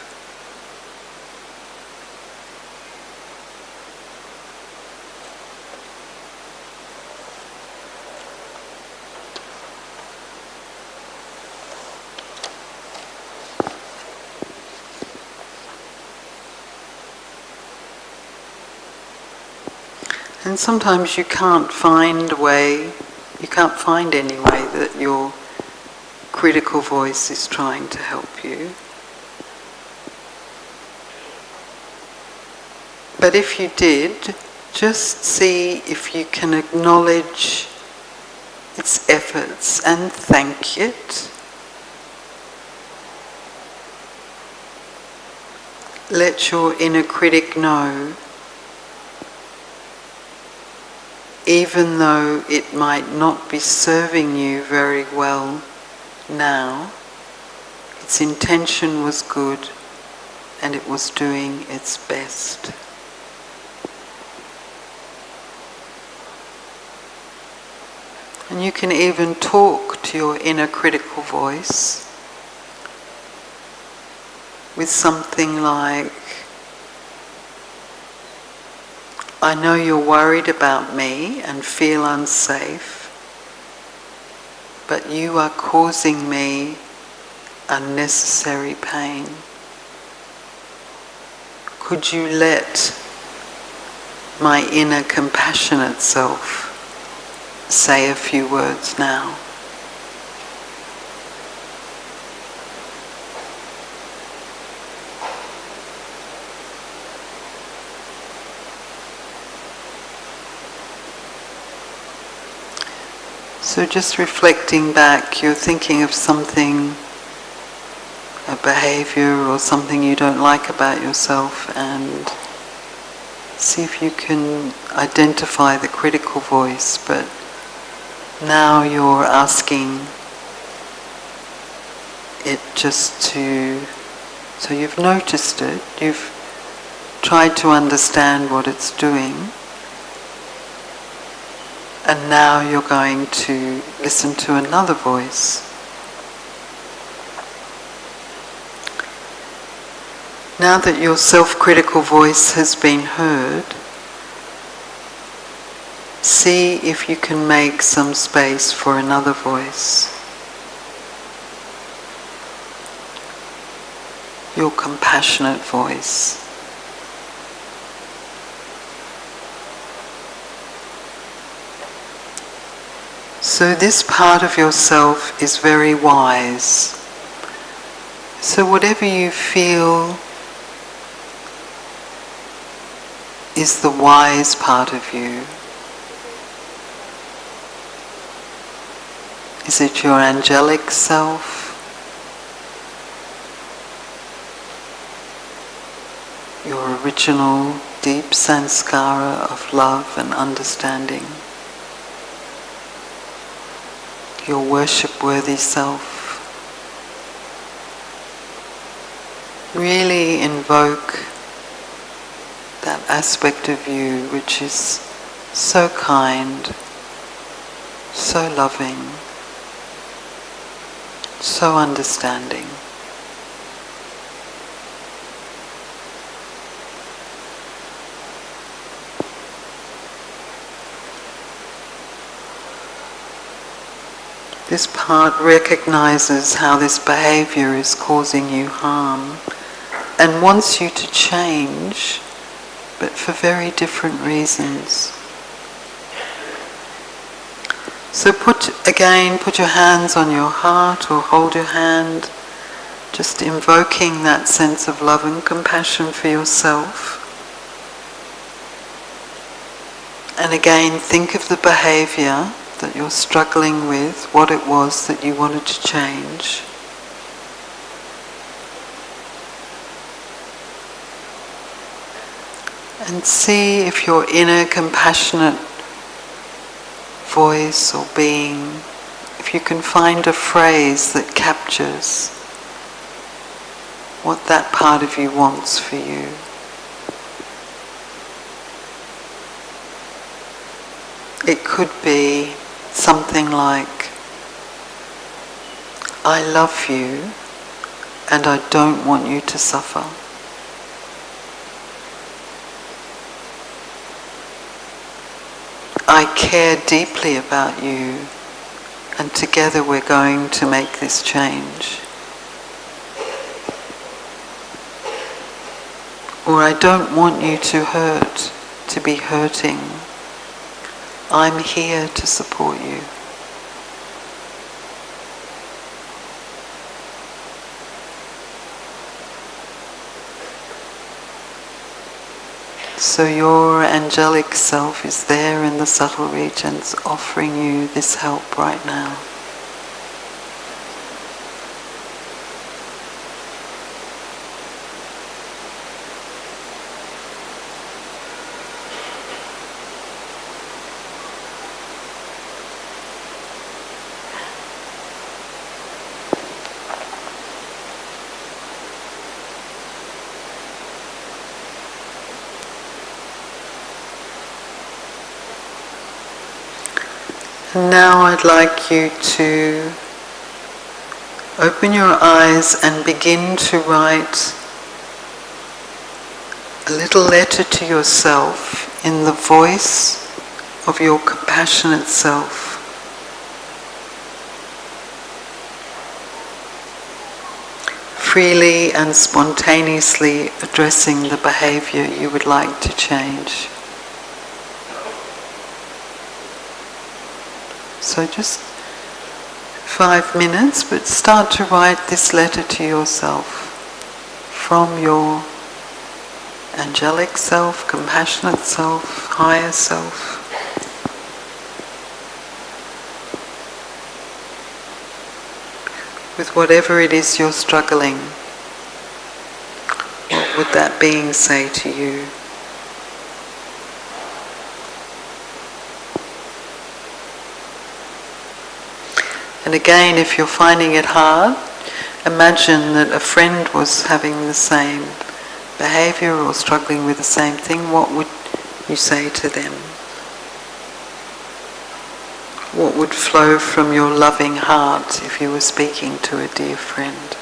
And sometimes you can't find a way, you can't find any way that your critical voice is trying to help you. But if you did, just see if you can acknowledge its efforts and thank it. Let your inner critic know, even though it might not be serving you very well now, its intention was good and it was doing its best. And you can even talk to your inner critical voice with something like, I know you're worried about me and feel unsafe, but you are causing me unnecessary pain. Could you let my inner compassionate self say a few words now? So just reflecting back, you're thinking of something, a behavior or something you don't like about yourself, and see if you can identify the critical voice, but now you're asking it just to, so you've noticed it, you've tried to understand what it's doing, and now you're going to listen to another voice. Now that your self-critical voice has been heard, see if you can make some space for another voice. Your compassionate voice. So this part of yourself is very wise. So whatever you feel is the wise part of you. Is it your angelic self? Your original deep sanskara of love and understanding? Your worship-worthy self? Really invoke that aspect of you which is so kind, so loving, so understanding. This part recognizes how this behavior is causing you harm and wants you to change, but for very different reasons. So put your hands on your heart or hold your hand, just invoking that sense of love and compassion for yourself. And again, think of the behavior, that you're struggling with, what it was that you wanted to change. And see if your inner compassionate voice or being, if you can find a phrase that captures what that part of you wants for you. It could be something like, I love you and I don't want you to suffer. I care deeply about you and together we're going to make this change. Or I don't want you to hurt, to be hurting. I'm here to support you. So your angelic self is there in the subtle regions offering you this help right now. And now I'd like you to open your eyes and begin to write a little letter to yourself in the voice of your compassionate self. Freely and spontaneously addressing the behavior you would like to change. So just 5 minutes, but start to write this letter to yourself from your angelic self, compassionate self, higher self. With whatever it is you're struggling, what would that being say to you? And again, if you're finding it hard, imagine that a friend was having the same behavior or struggling with the same thing. What would you say to them? What would flow from your loving heart if you were speaking to a dear friend?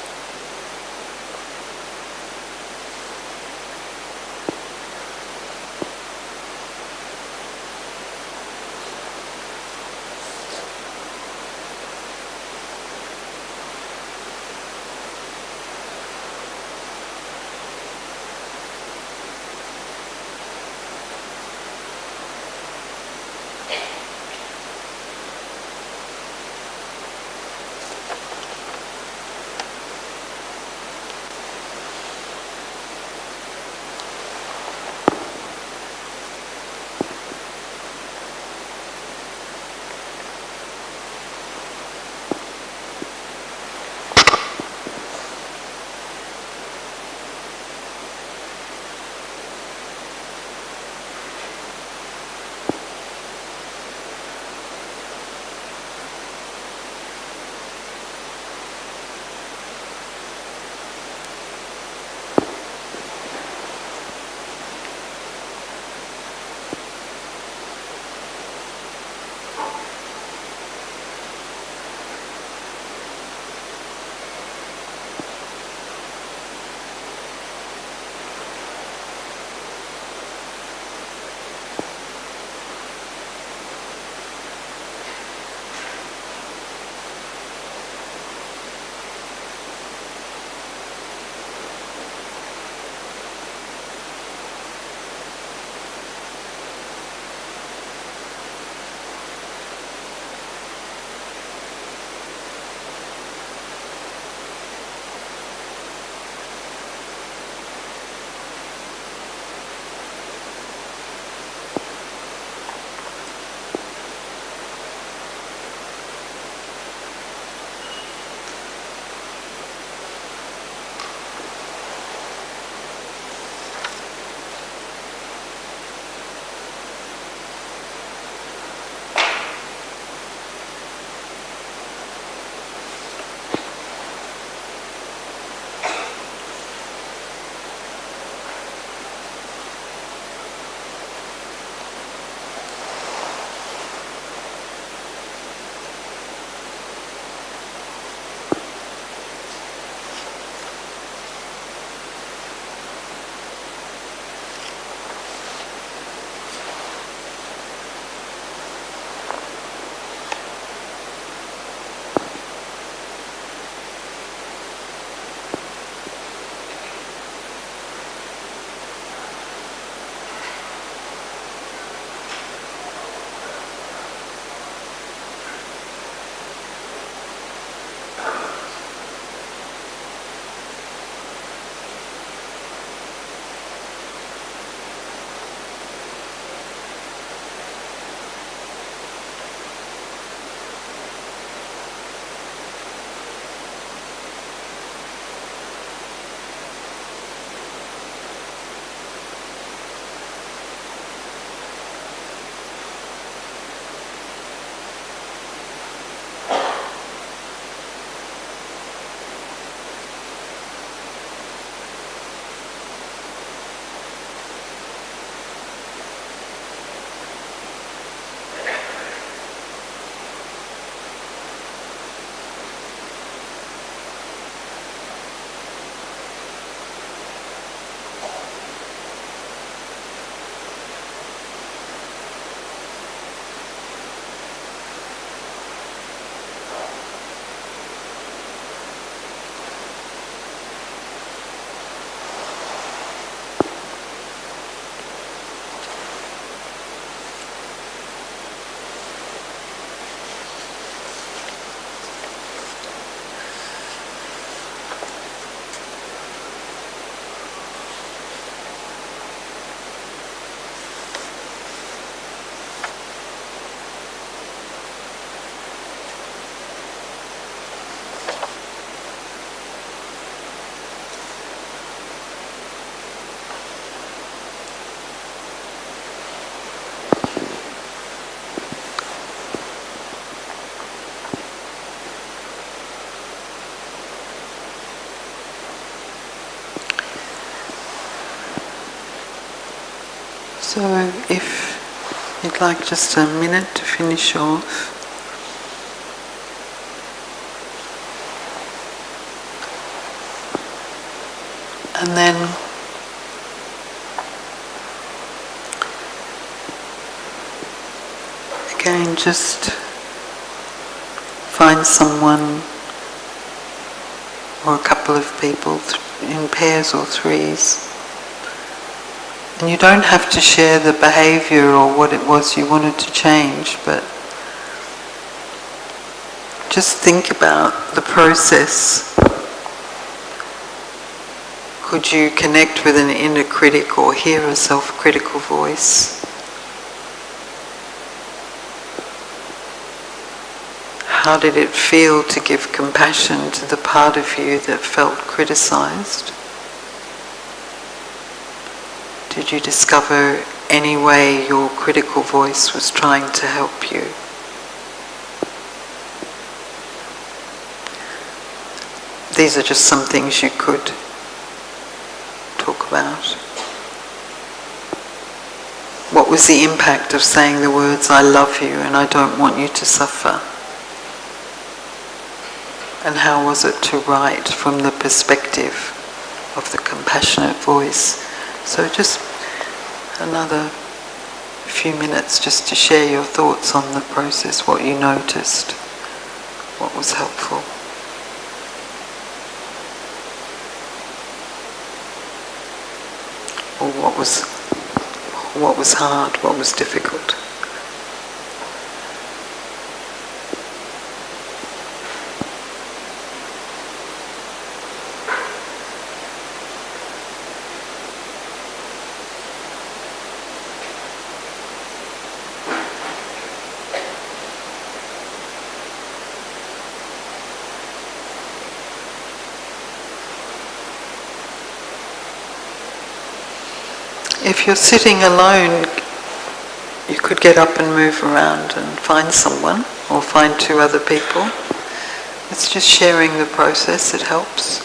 So if you'd like just a minute to finish off. And then again, just find someone or a couple of people in pairs or threes. And you don't have to share the behavior or what it was you wanted to change, but just think about the process. Could you connect with an inner critic or hear a self-critical voice? How did it feel to give compassion to the part of you that felt criticized? Did you discover any way your critical voice was trying to help you? These are just some things you could talk about. What was the impact of saying the words, "I love you and I don't want you to suffer"? And how was it to write from the perspective of the compassionate voice? So just another few minutes just to share your thoughts on the process, what you noticed, what was helpful. Or what was hard, what was difficult. If you're sitting alone, you could get up and move around and find someone or find two other people. It's just sharing the process, it helps.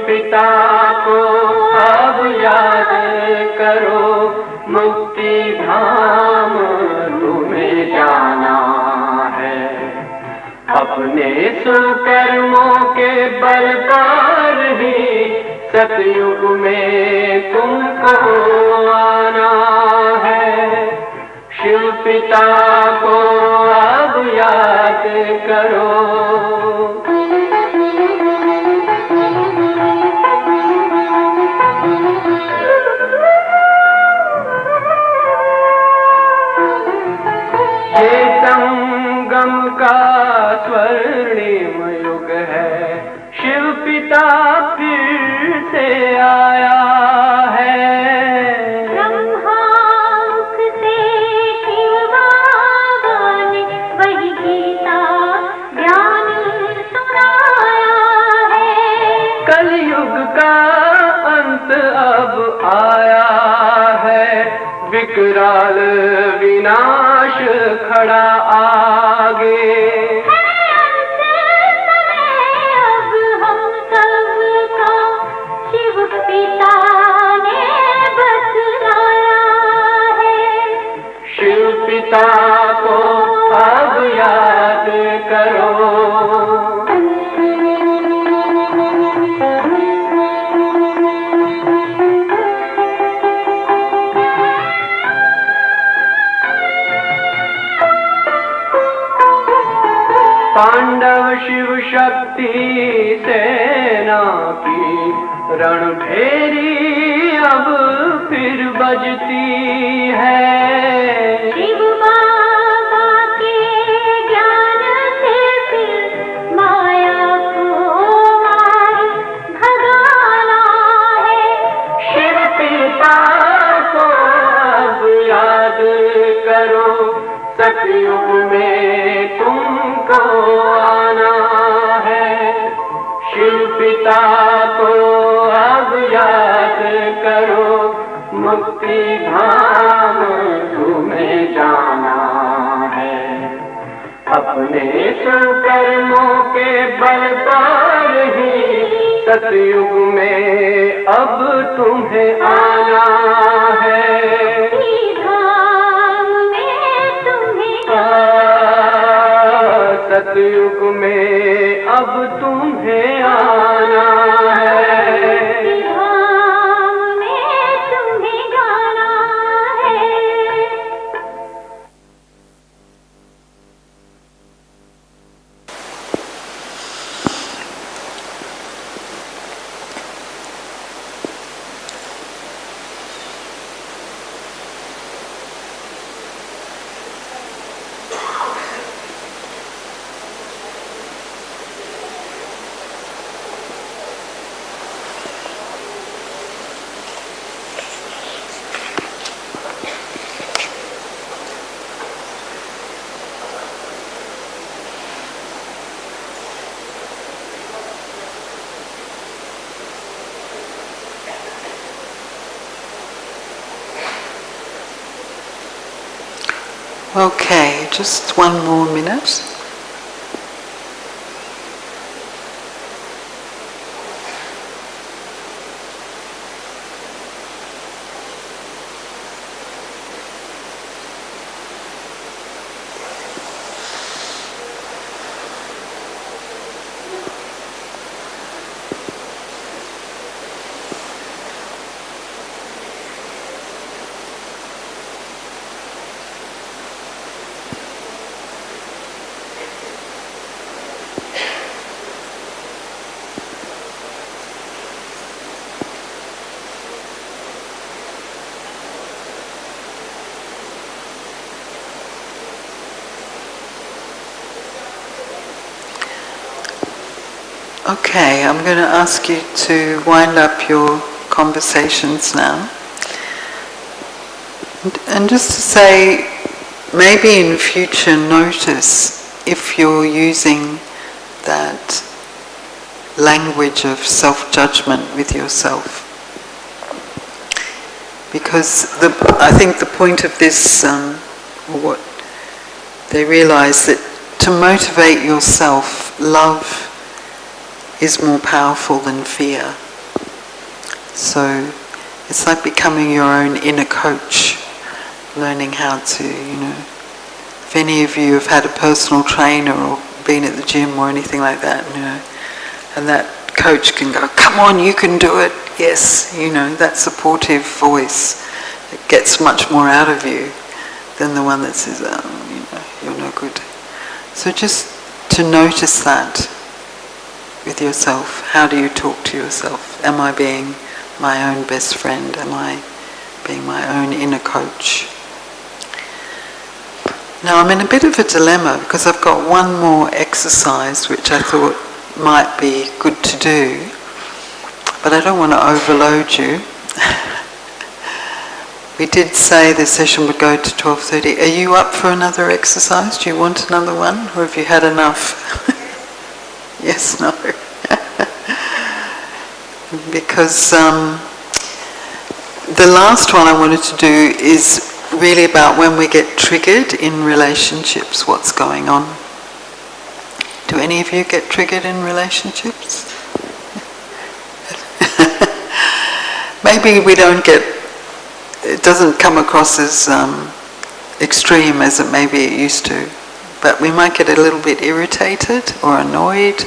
पिता को अब याद करो, मुक्ति धाम तुम्हें जाना है। अपने सुकर्मों के बल पर ही सतयुग में तुमको आना है। शिव पिता को अब याद करो। ये संगम का स्वर्णिम युग है, शिव पिता फिर से आया है। ब्रह्मामुख से शिव बाबा ने वही गीता ज्ञान सुनाया है। कलयुग का अंत अब आया है, विकराल विनाश खड़ा आगे। पिता को अब याद करो। पांडव शिव शक्ति सेना की रणभेरी अब फिर बजती है। शिव बाबा के ज्ञान से फिर माया को मार भगाना है। शिव पिता को अब याद करो, सतयुग में तुमको आना है। शिव पिता को अब याद करो, मुक्ति धाम तुम्हें जाना है। अपने सुकर्मों के बल पर ही सतयुग में अब तुम्हें आना है। धाम में तुम्हें सतयुग में अब तुम्हें आना है। Okay, just one more minute. Okay, I'm going to ask you to wind up your conversations now. And just to say, maybe in future notice if you're using that language of self-judgment with yourself. Because I think the point of this, or what they realize, that to motivate yourself, love is more powerful than fear. So it's like becoming your own inner coach, learning how to, if any of you have had a personal trainer or been at the gym or anything like that, and that coach can go, come on, you can do it, yes, that supportive voice, it gets much more out of you than the one that says, you're no good. So just to notice that with yourself. How do you talk to yourself? Am I being my own best friend? Am I being my own inner coach? Now I'm in a bit of a dilemma because I've got one more exercise which I thought might be good to do, but I don't want to overload you. We did say the session would go to 12:30. Are you up for another exercise? Do you want another one? Or have you had enough? Yes, no. Because the last one I wanted to do is really about when we get triggered in relationships, what's going on. Do any of you get triggered in relationships? Maybe we don't get, it doesn't come across as extreme as it maybe it used to, but we might get a little bit irritated or annoyed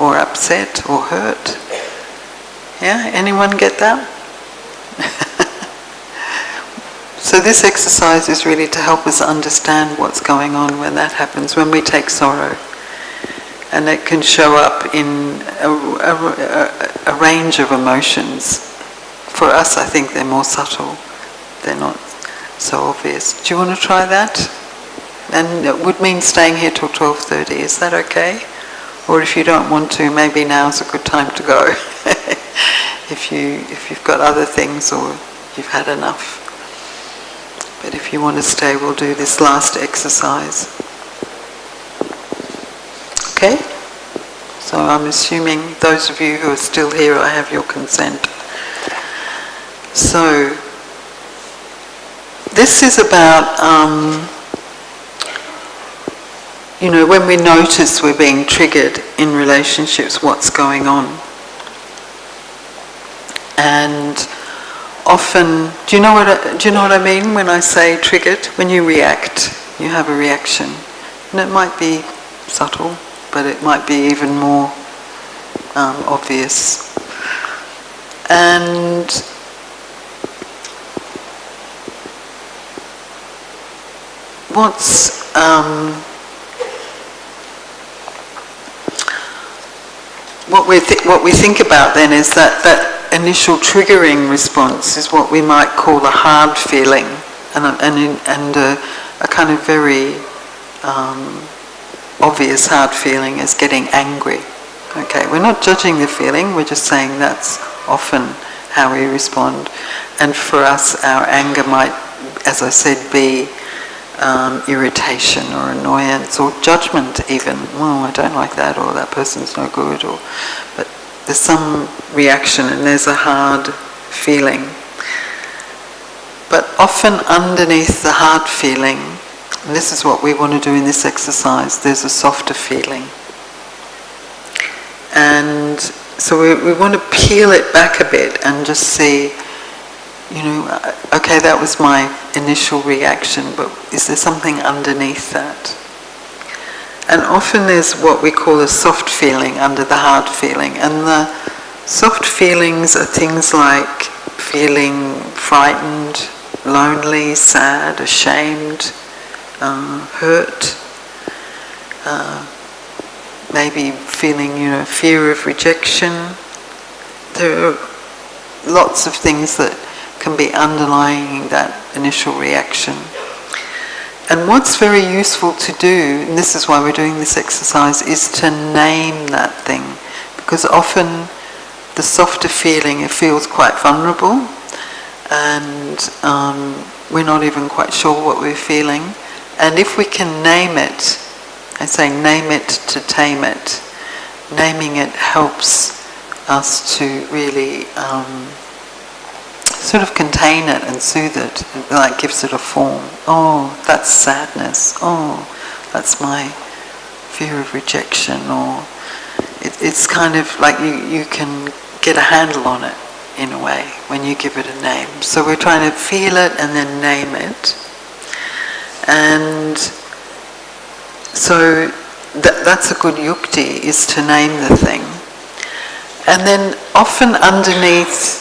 or upset or hurt. Yeah, anyone get that? So this exercise is really to help us understand what's going on when that happens, when we take sorrow. And it can show up in a range of emotions. For us, I think they're more subtle. They're not so obvious. Do you want to try that? And it would mean staying here till 12:30. Is that okay? Or if you don't want to, maybe now's a good time to go. if you've got other things or you've had enough. But if you want to stay, we'll do this last exercise. Okay? So I'm assuming those of you who are still here, I have your consent. So this is about, when we notice we're being triggered in relationships, what's going on. And often, do you know what I mean when I say triggered? When you react, you have a reaction. And it might be subtle, but it might be even more obvious. And what we think about then is that initial triggering response is what we might call a hard feeling, and a kind of very obvious hard feeling is getting angry. Okay, we're not judging the feeling, we're just saying that's often how we respond. And for us, our anger might, as I said, be irritation or annoyance or judgment even. Oh, I don't like that, or that person's no good, but there's some reaction and there's a hard feeling. But often underneath the hard feeling, and this is what we want to do in this exercise, there's a softer feeling. And so we want to peel it back a bit and just see, okay, that was my initial reaction, but is there something underneath that? And often there's what we call a soft feeling under the hard feeling. And the soft feelings are things like feeling frightened, lonely, sad, ashamed, hurt, maybe feeling, fear of rejection. There are lots of things that can be underlying that initial reaction. And what's very useful to do, and this is why we're doing this exercise, is to name that thing. Because often the softer feeling, it feels quite vulnerable, and we're not even quite sure what we're feeling. And if we can name it, I say name it to tame it. Naming it helps us to really sort of contain it and soothe it. It like gives it a form. Oh, that's sadness. Oh, that's my fear of rejection. Or it's kind of like you can get a handle on it. in a way, when you give it a name. So we're trying to feel it and then name it. And so that's a good yukti, is to name the thing. And then often underneath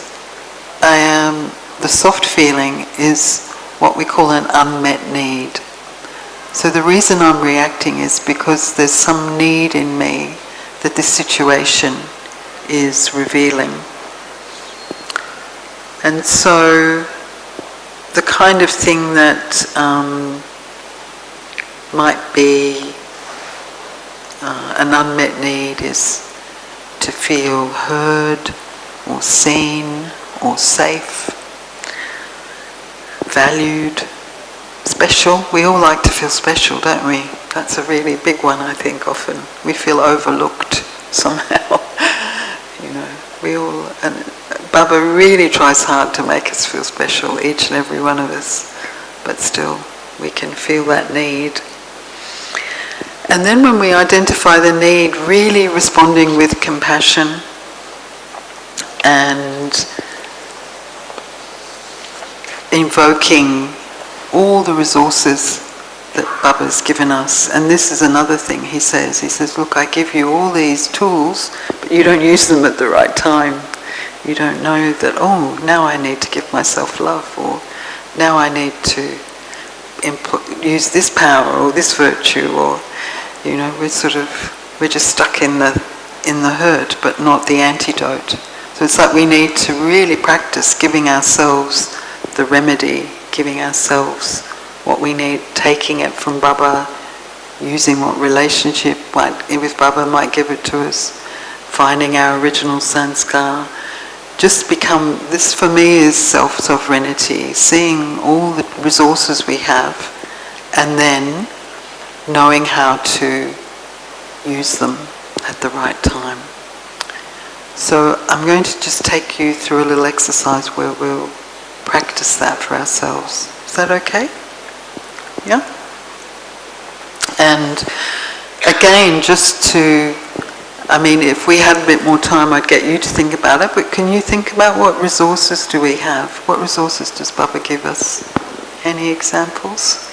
the soft feeling is what we call an unmet need. So the reason I'm reacting is because there's some need in me that this situation is revealing. And so the kind of thing that might be an unmet need is to feel heard or seen or safe, valued, special. We all like to feel special, don't we? That's a really big one, I think, often. We feel overlooked somehow. You know, we all, and Baba really tries hard to make us feel special, each and every one of us, but still we can feel that need. And then when we identify the need, really responding with compassion and invoking all the resources that Baba's given us. And this is another thing he says, look, I give you all these tools, but you don't use them at the right time. You don't know that, oh, now I need to give myself love, or now I need to use this power or this virtue, or, you know, we're just stuck in the hurt, but not the antidote. So it's like we need to really practice giving ourselves the remedy, giving ourselves what we need, taking it from Baba, using what relationship with Baba might give it to us, finding our original sanskar. Just become, this for me is self-sovereignty, seeing all the resources we have and then knowing how to use them at the right time. So I'm going to just take you through a little exercise where we'll practice that for ourselves. Is that okay? Yeah? And again, just to, I mean, if we had a bit more time, I'd get you to think about it, but can you think about what resources do we have? What resources does Baba give us? Any examples?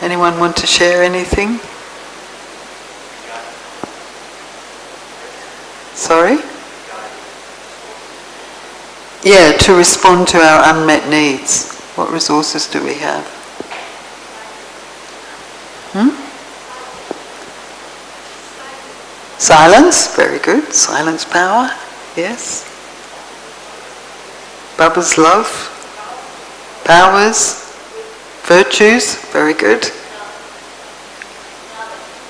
Anyone want to share anything? Sorry? Yeah, to respond to our unmet needs. What resources do we have? Silence, very good. Silence power, yes. Baba's love, powers, virtues, very good.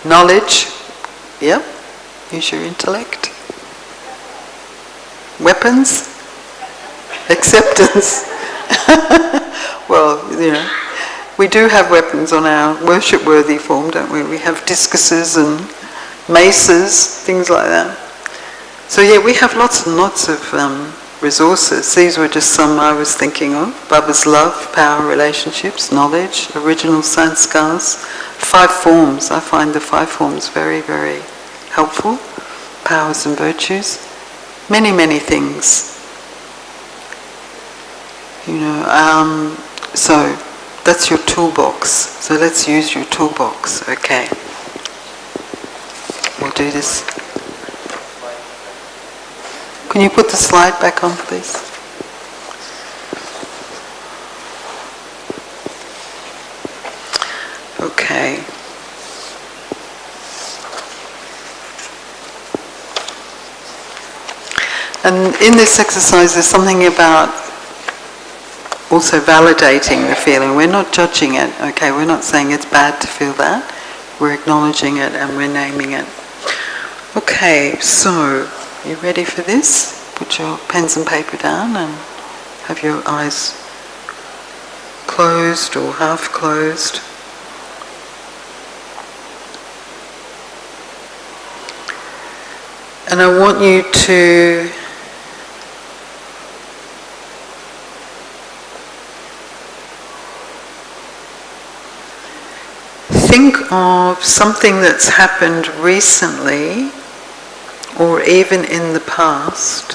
Knowledge, yep. Use your intellect. Weapons, acceptance. Well, you know, we do have weapons on our worship-worthy form, don't we? We have discuses and maces, things like that. So yeah, we have lots and lots of resources. These were just some I was thinking of. Baba's love, power, relationships, knowledge, original sanskars, 5 forms. I find the 5 forms very, very helpful. Powers and virtues. Many, many things. You know, so that's your toolbox. So let's use your toolbox, okay. We'll do this. Can you put the slide back on, please? Okay. And in this exercise there's something about also validating the feeling. We're not judging it, okay? We're not saying it's bad to feel that. We're acknowledging it and we're naming it. Okay, so you ready for this? Put your pens and paper down and have your eyes closed or half closed. And I want you to think of something that's happened recently or even in the past,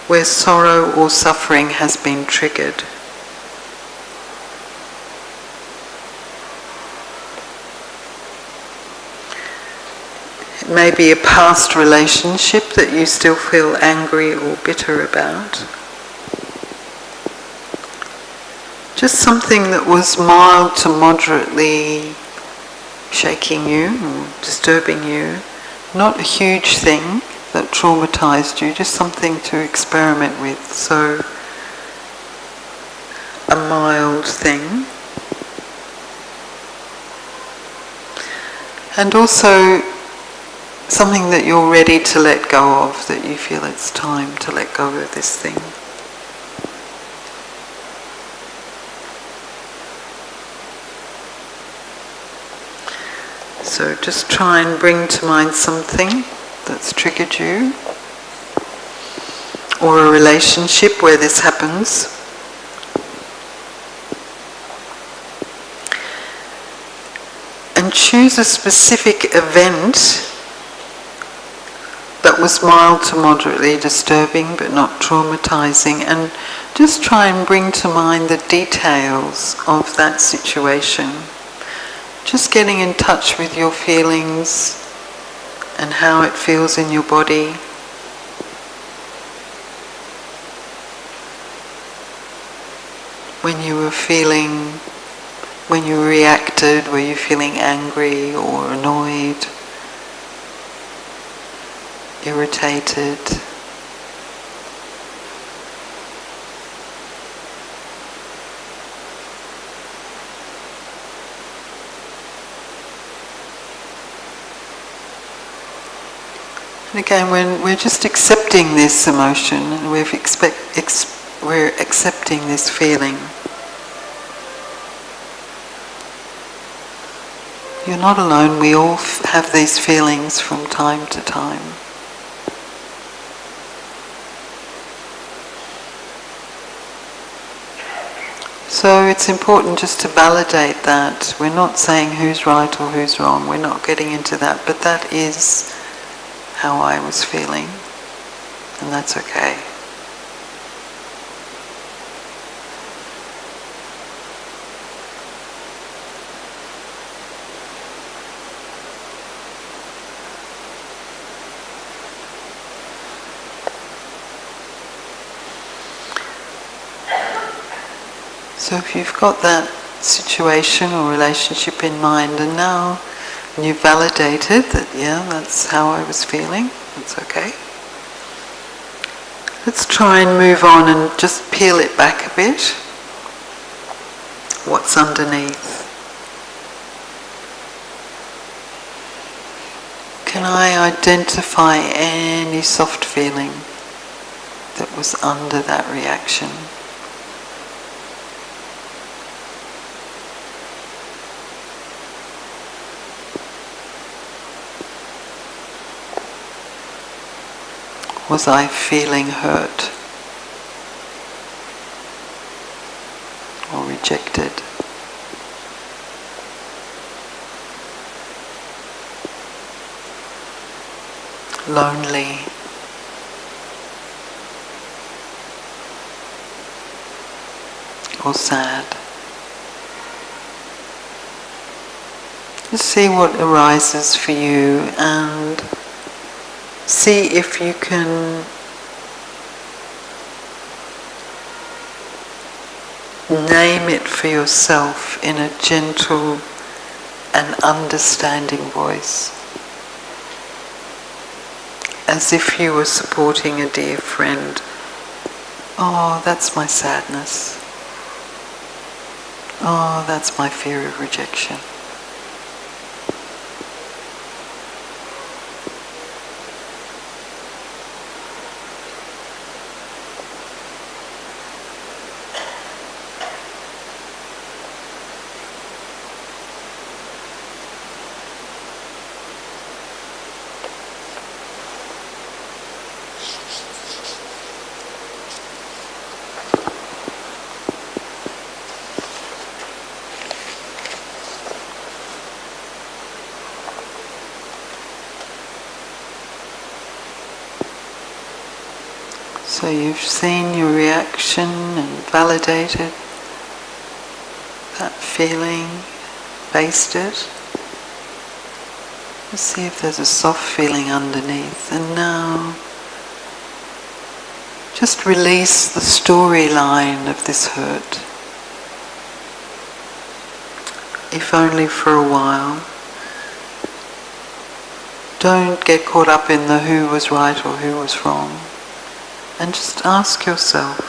where sorrow or suffering has been triggered. It may be a past relationship that you still feel angry or bitter about. Just something that was mild to moderately shaking you or disturbing you. Not a huge thing that traumatized you, just something to experiment with. So, a mild thing. And also something that you're ready to let go of, that you feel it's time to let go of this thing. So just try and bring to mind something that's triggered you, or a relationship where this happens. And choose a specific event that was mild to moderately disturbing but not traumatizing, and just try and bring to mind the details of that situation. Just getting in touch with your feelings and how it feels in your body. When you were feeling, when you reacted, were you feeling angry or annoyed, irritated? And again, when we're just accepting this emotion and we're accepting this feeling, you're not alone. We all have these feelings from time to time. So it's important just to validate that. We're not saying who's right or who's wrong. We're not getting into that, but that is how I was feeling, and that's okay. So if you've got that situation or relationship in mind, and now you've validated that, yeah, that's how I was feeling, that's okay. Let's try and move on and just peel it back a bit. What's underneath? Can I identify any soft feeling that was under that reaction? Was I feeling hurt or rejected? Lonely? Or sad? Just see what arises for you and see if you can name it for yourself in a gentle and understanding voice, as if you were supporting a dear friend. Oh, that's my sadness. Oh, that's my fear of rejection. So you've seen your reaction and validated that feeling, faced it. Let's see if there's a soft feeling underneath. And now just release the storyline of this hurt, if only for a while. Don't get caught up in the who was right or who was wrong. And just ask yourself,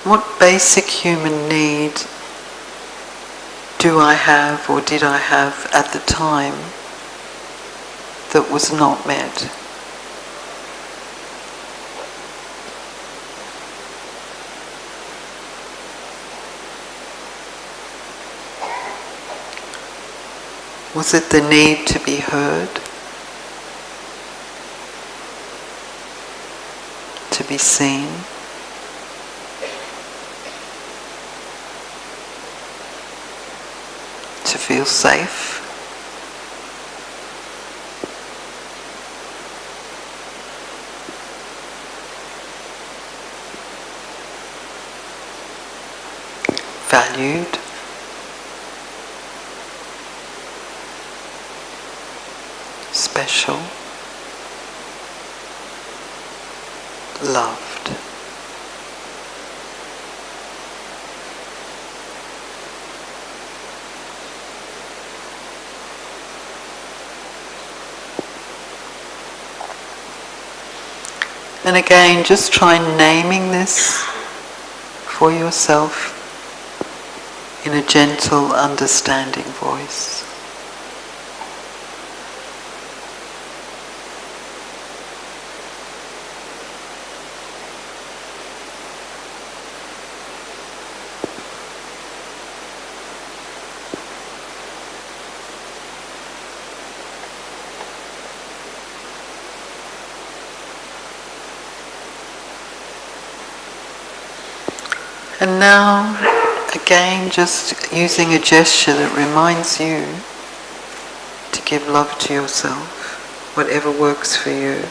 what basic human need do I have or did I have at the time that was not met? Was it the need to be heard? To be seen? To feel safe? Valued? Special? Loved? And again, just try naming this for yourself in a gentle, understanding voice. And now, again, just using a gesture that reminds you to give love to yourself, whatever works for you.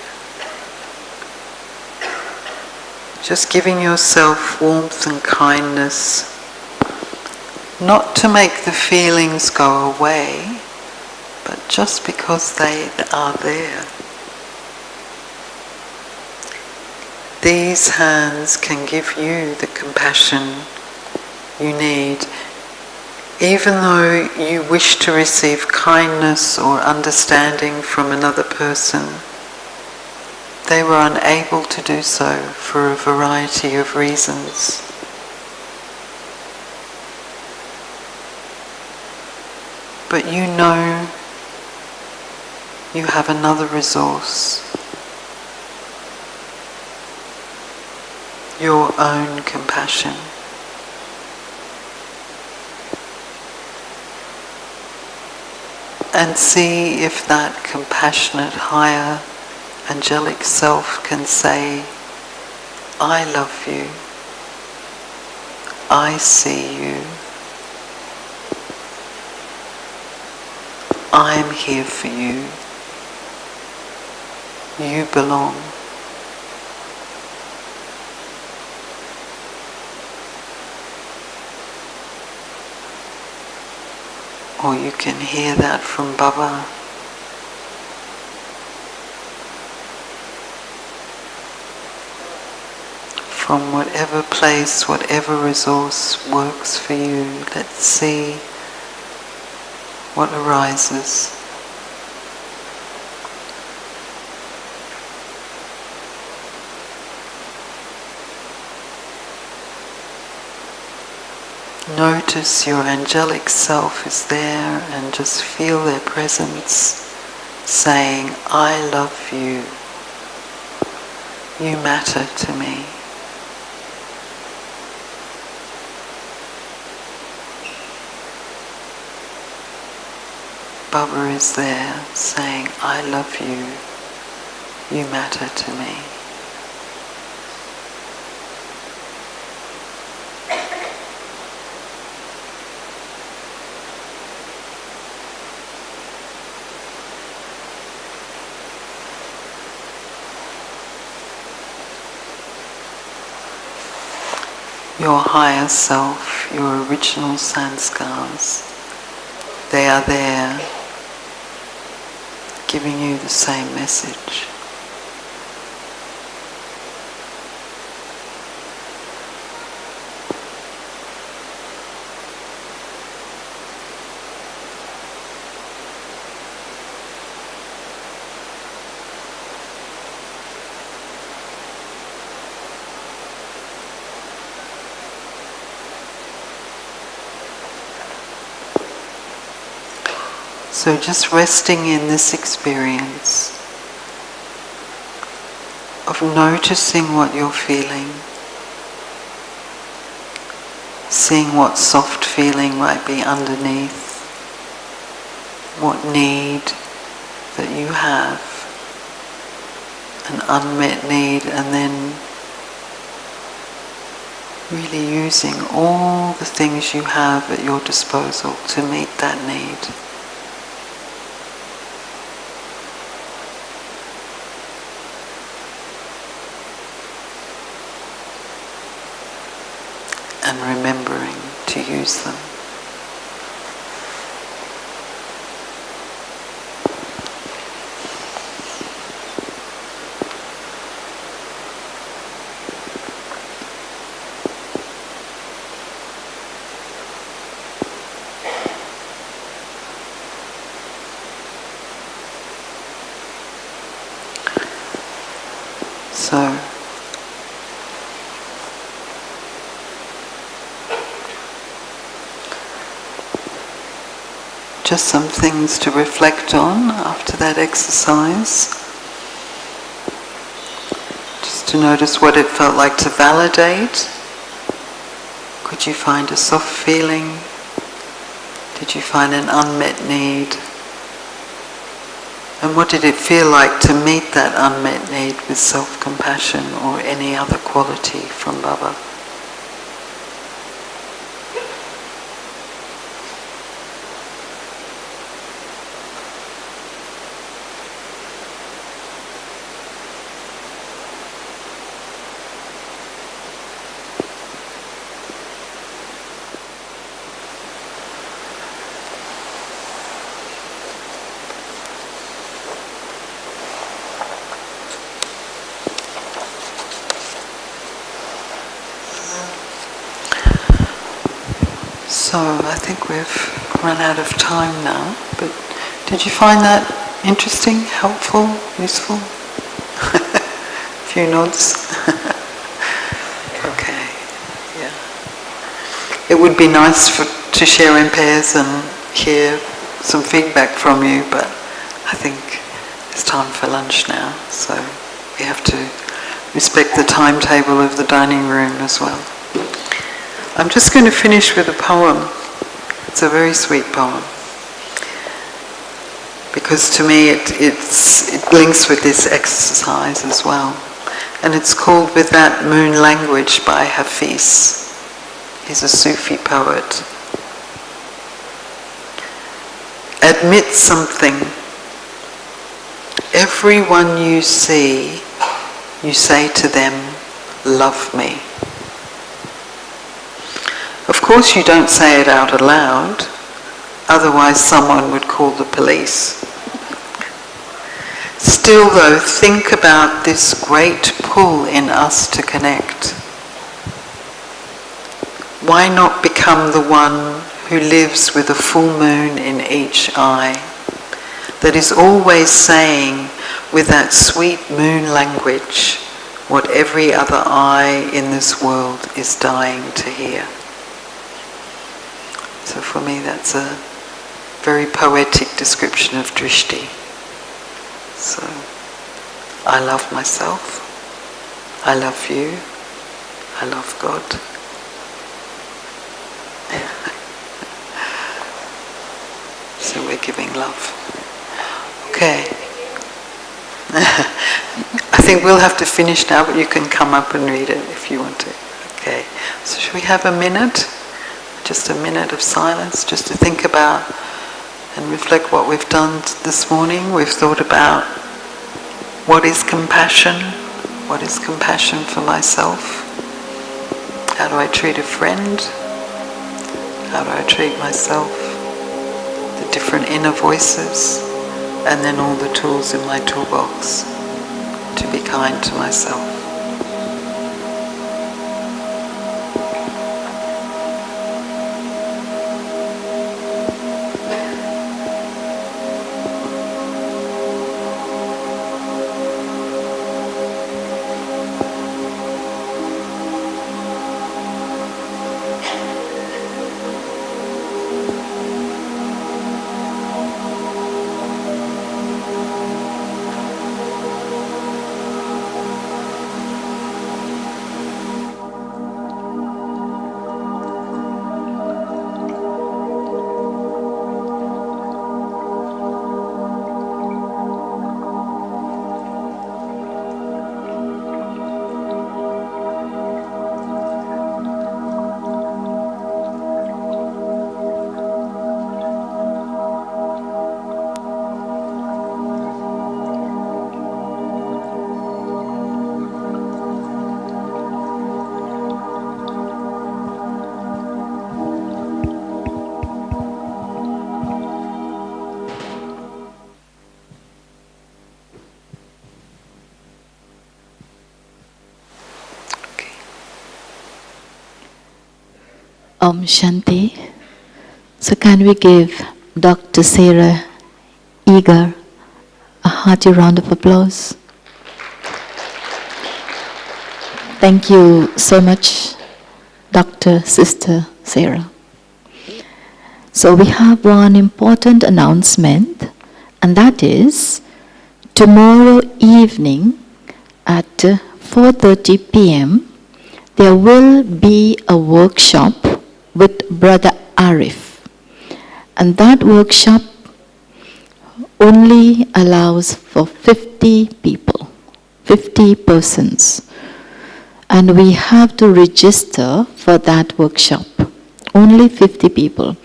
Just giving yourself warmth and kindness, not to make the feelings go away, but just because they are there. These hands can give you the compassion you need, even though you wish to receive kindness or understanding from another person. They were unable to do so for a variety of reasons. But you know you have another resource. Your own compassion. And see if that compassionate, higher, angelic self can say, I love you. I see you. I am here for you. You belong. Or you can hear that from Baba. From whatever place, whatever resource works for you, let's see what arises. Notice your angelic self is there and just feel their presence saying, I love you. You matter to me. Baba is there saying, I love you. You matter to me. your higher self, your original sanskars. They are there, giving you the same message. So just resting in this experience of noticing what you're feeling, seeing what soft feeling might be underneath, what need that you have, an unmet need, and then really using all the things you have at your disposal to meet that need. And remembering to use them. So, just some things to reflect on after that exercise. Just to notice what it felt like to validate. Could you find a soft feeling? Did you find an unmet need? And what did it feel like to meet that unmet need with self-compassion or any other quality from Baba? So I think we've run out of time now, but did you find that interesting, helpful, useful? A few nods? Okay, yeah. It would be nice to share in pairs and hear some feedback from you, but I think it's time for lunch now, so we have to respect the timetable of the dining room as well. I'm just going to finish with a poem. It's a very sweet poem. Because to me it links with this exercise as well. And it's called With That Moon Language by Hafiz. He's a Sufi poet. Admit something. Everyone you see, you say to them, love me. Of course you don't say it out aloud, otherwise someone would call the police. Still though, think about this great pull in us to connect. Why not become the one who lives with a full moon in each eye, that is always saying with that sweet moon language what every other eye in this world is dying to hear. So for me that's a very poetic description of drishti. So I love myself, I love you, I love God. So we're giving love. Okay. I think we'll have to finish now, but you can come up and read it if you want to. Okay. So should we have a minute? Just a minute of silence, just to think about and reflect what we've done this morning. We've thought about what is compassion for myself, How do I treat a friend? How do I treat myself? The different inner voices, and then all the tools in my toolbox to be kind to myself. Om Shanti. So can we give Dr. Sarah Eager a hearty round of applause? Thank you so much, Dr. Sister Sarah. So we have one important announcement, and that is tomorrow evening at 4:30 p.m. there will be a workshop with Brother Arif. And that workshop only allows for 50 people, 50 persons. And we have to register for that workshop. Only 50 people.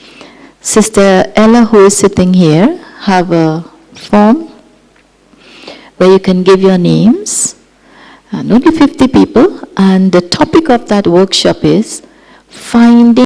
Sister Ella, who is sitting here, have a form where you can give your names. And only 50 people. And the topic of that workshop is finding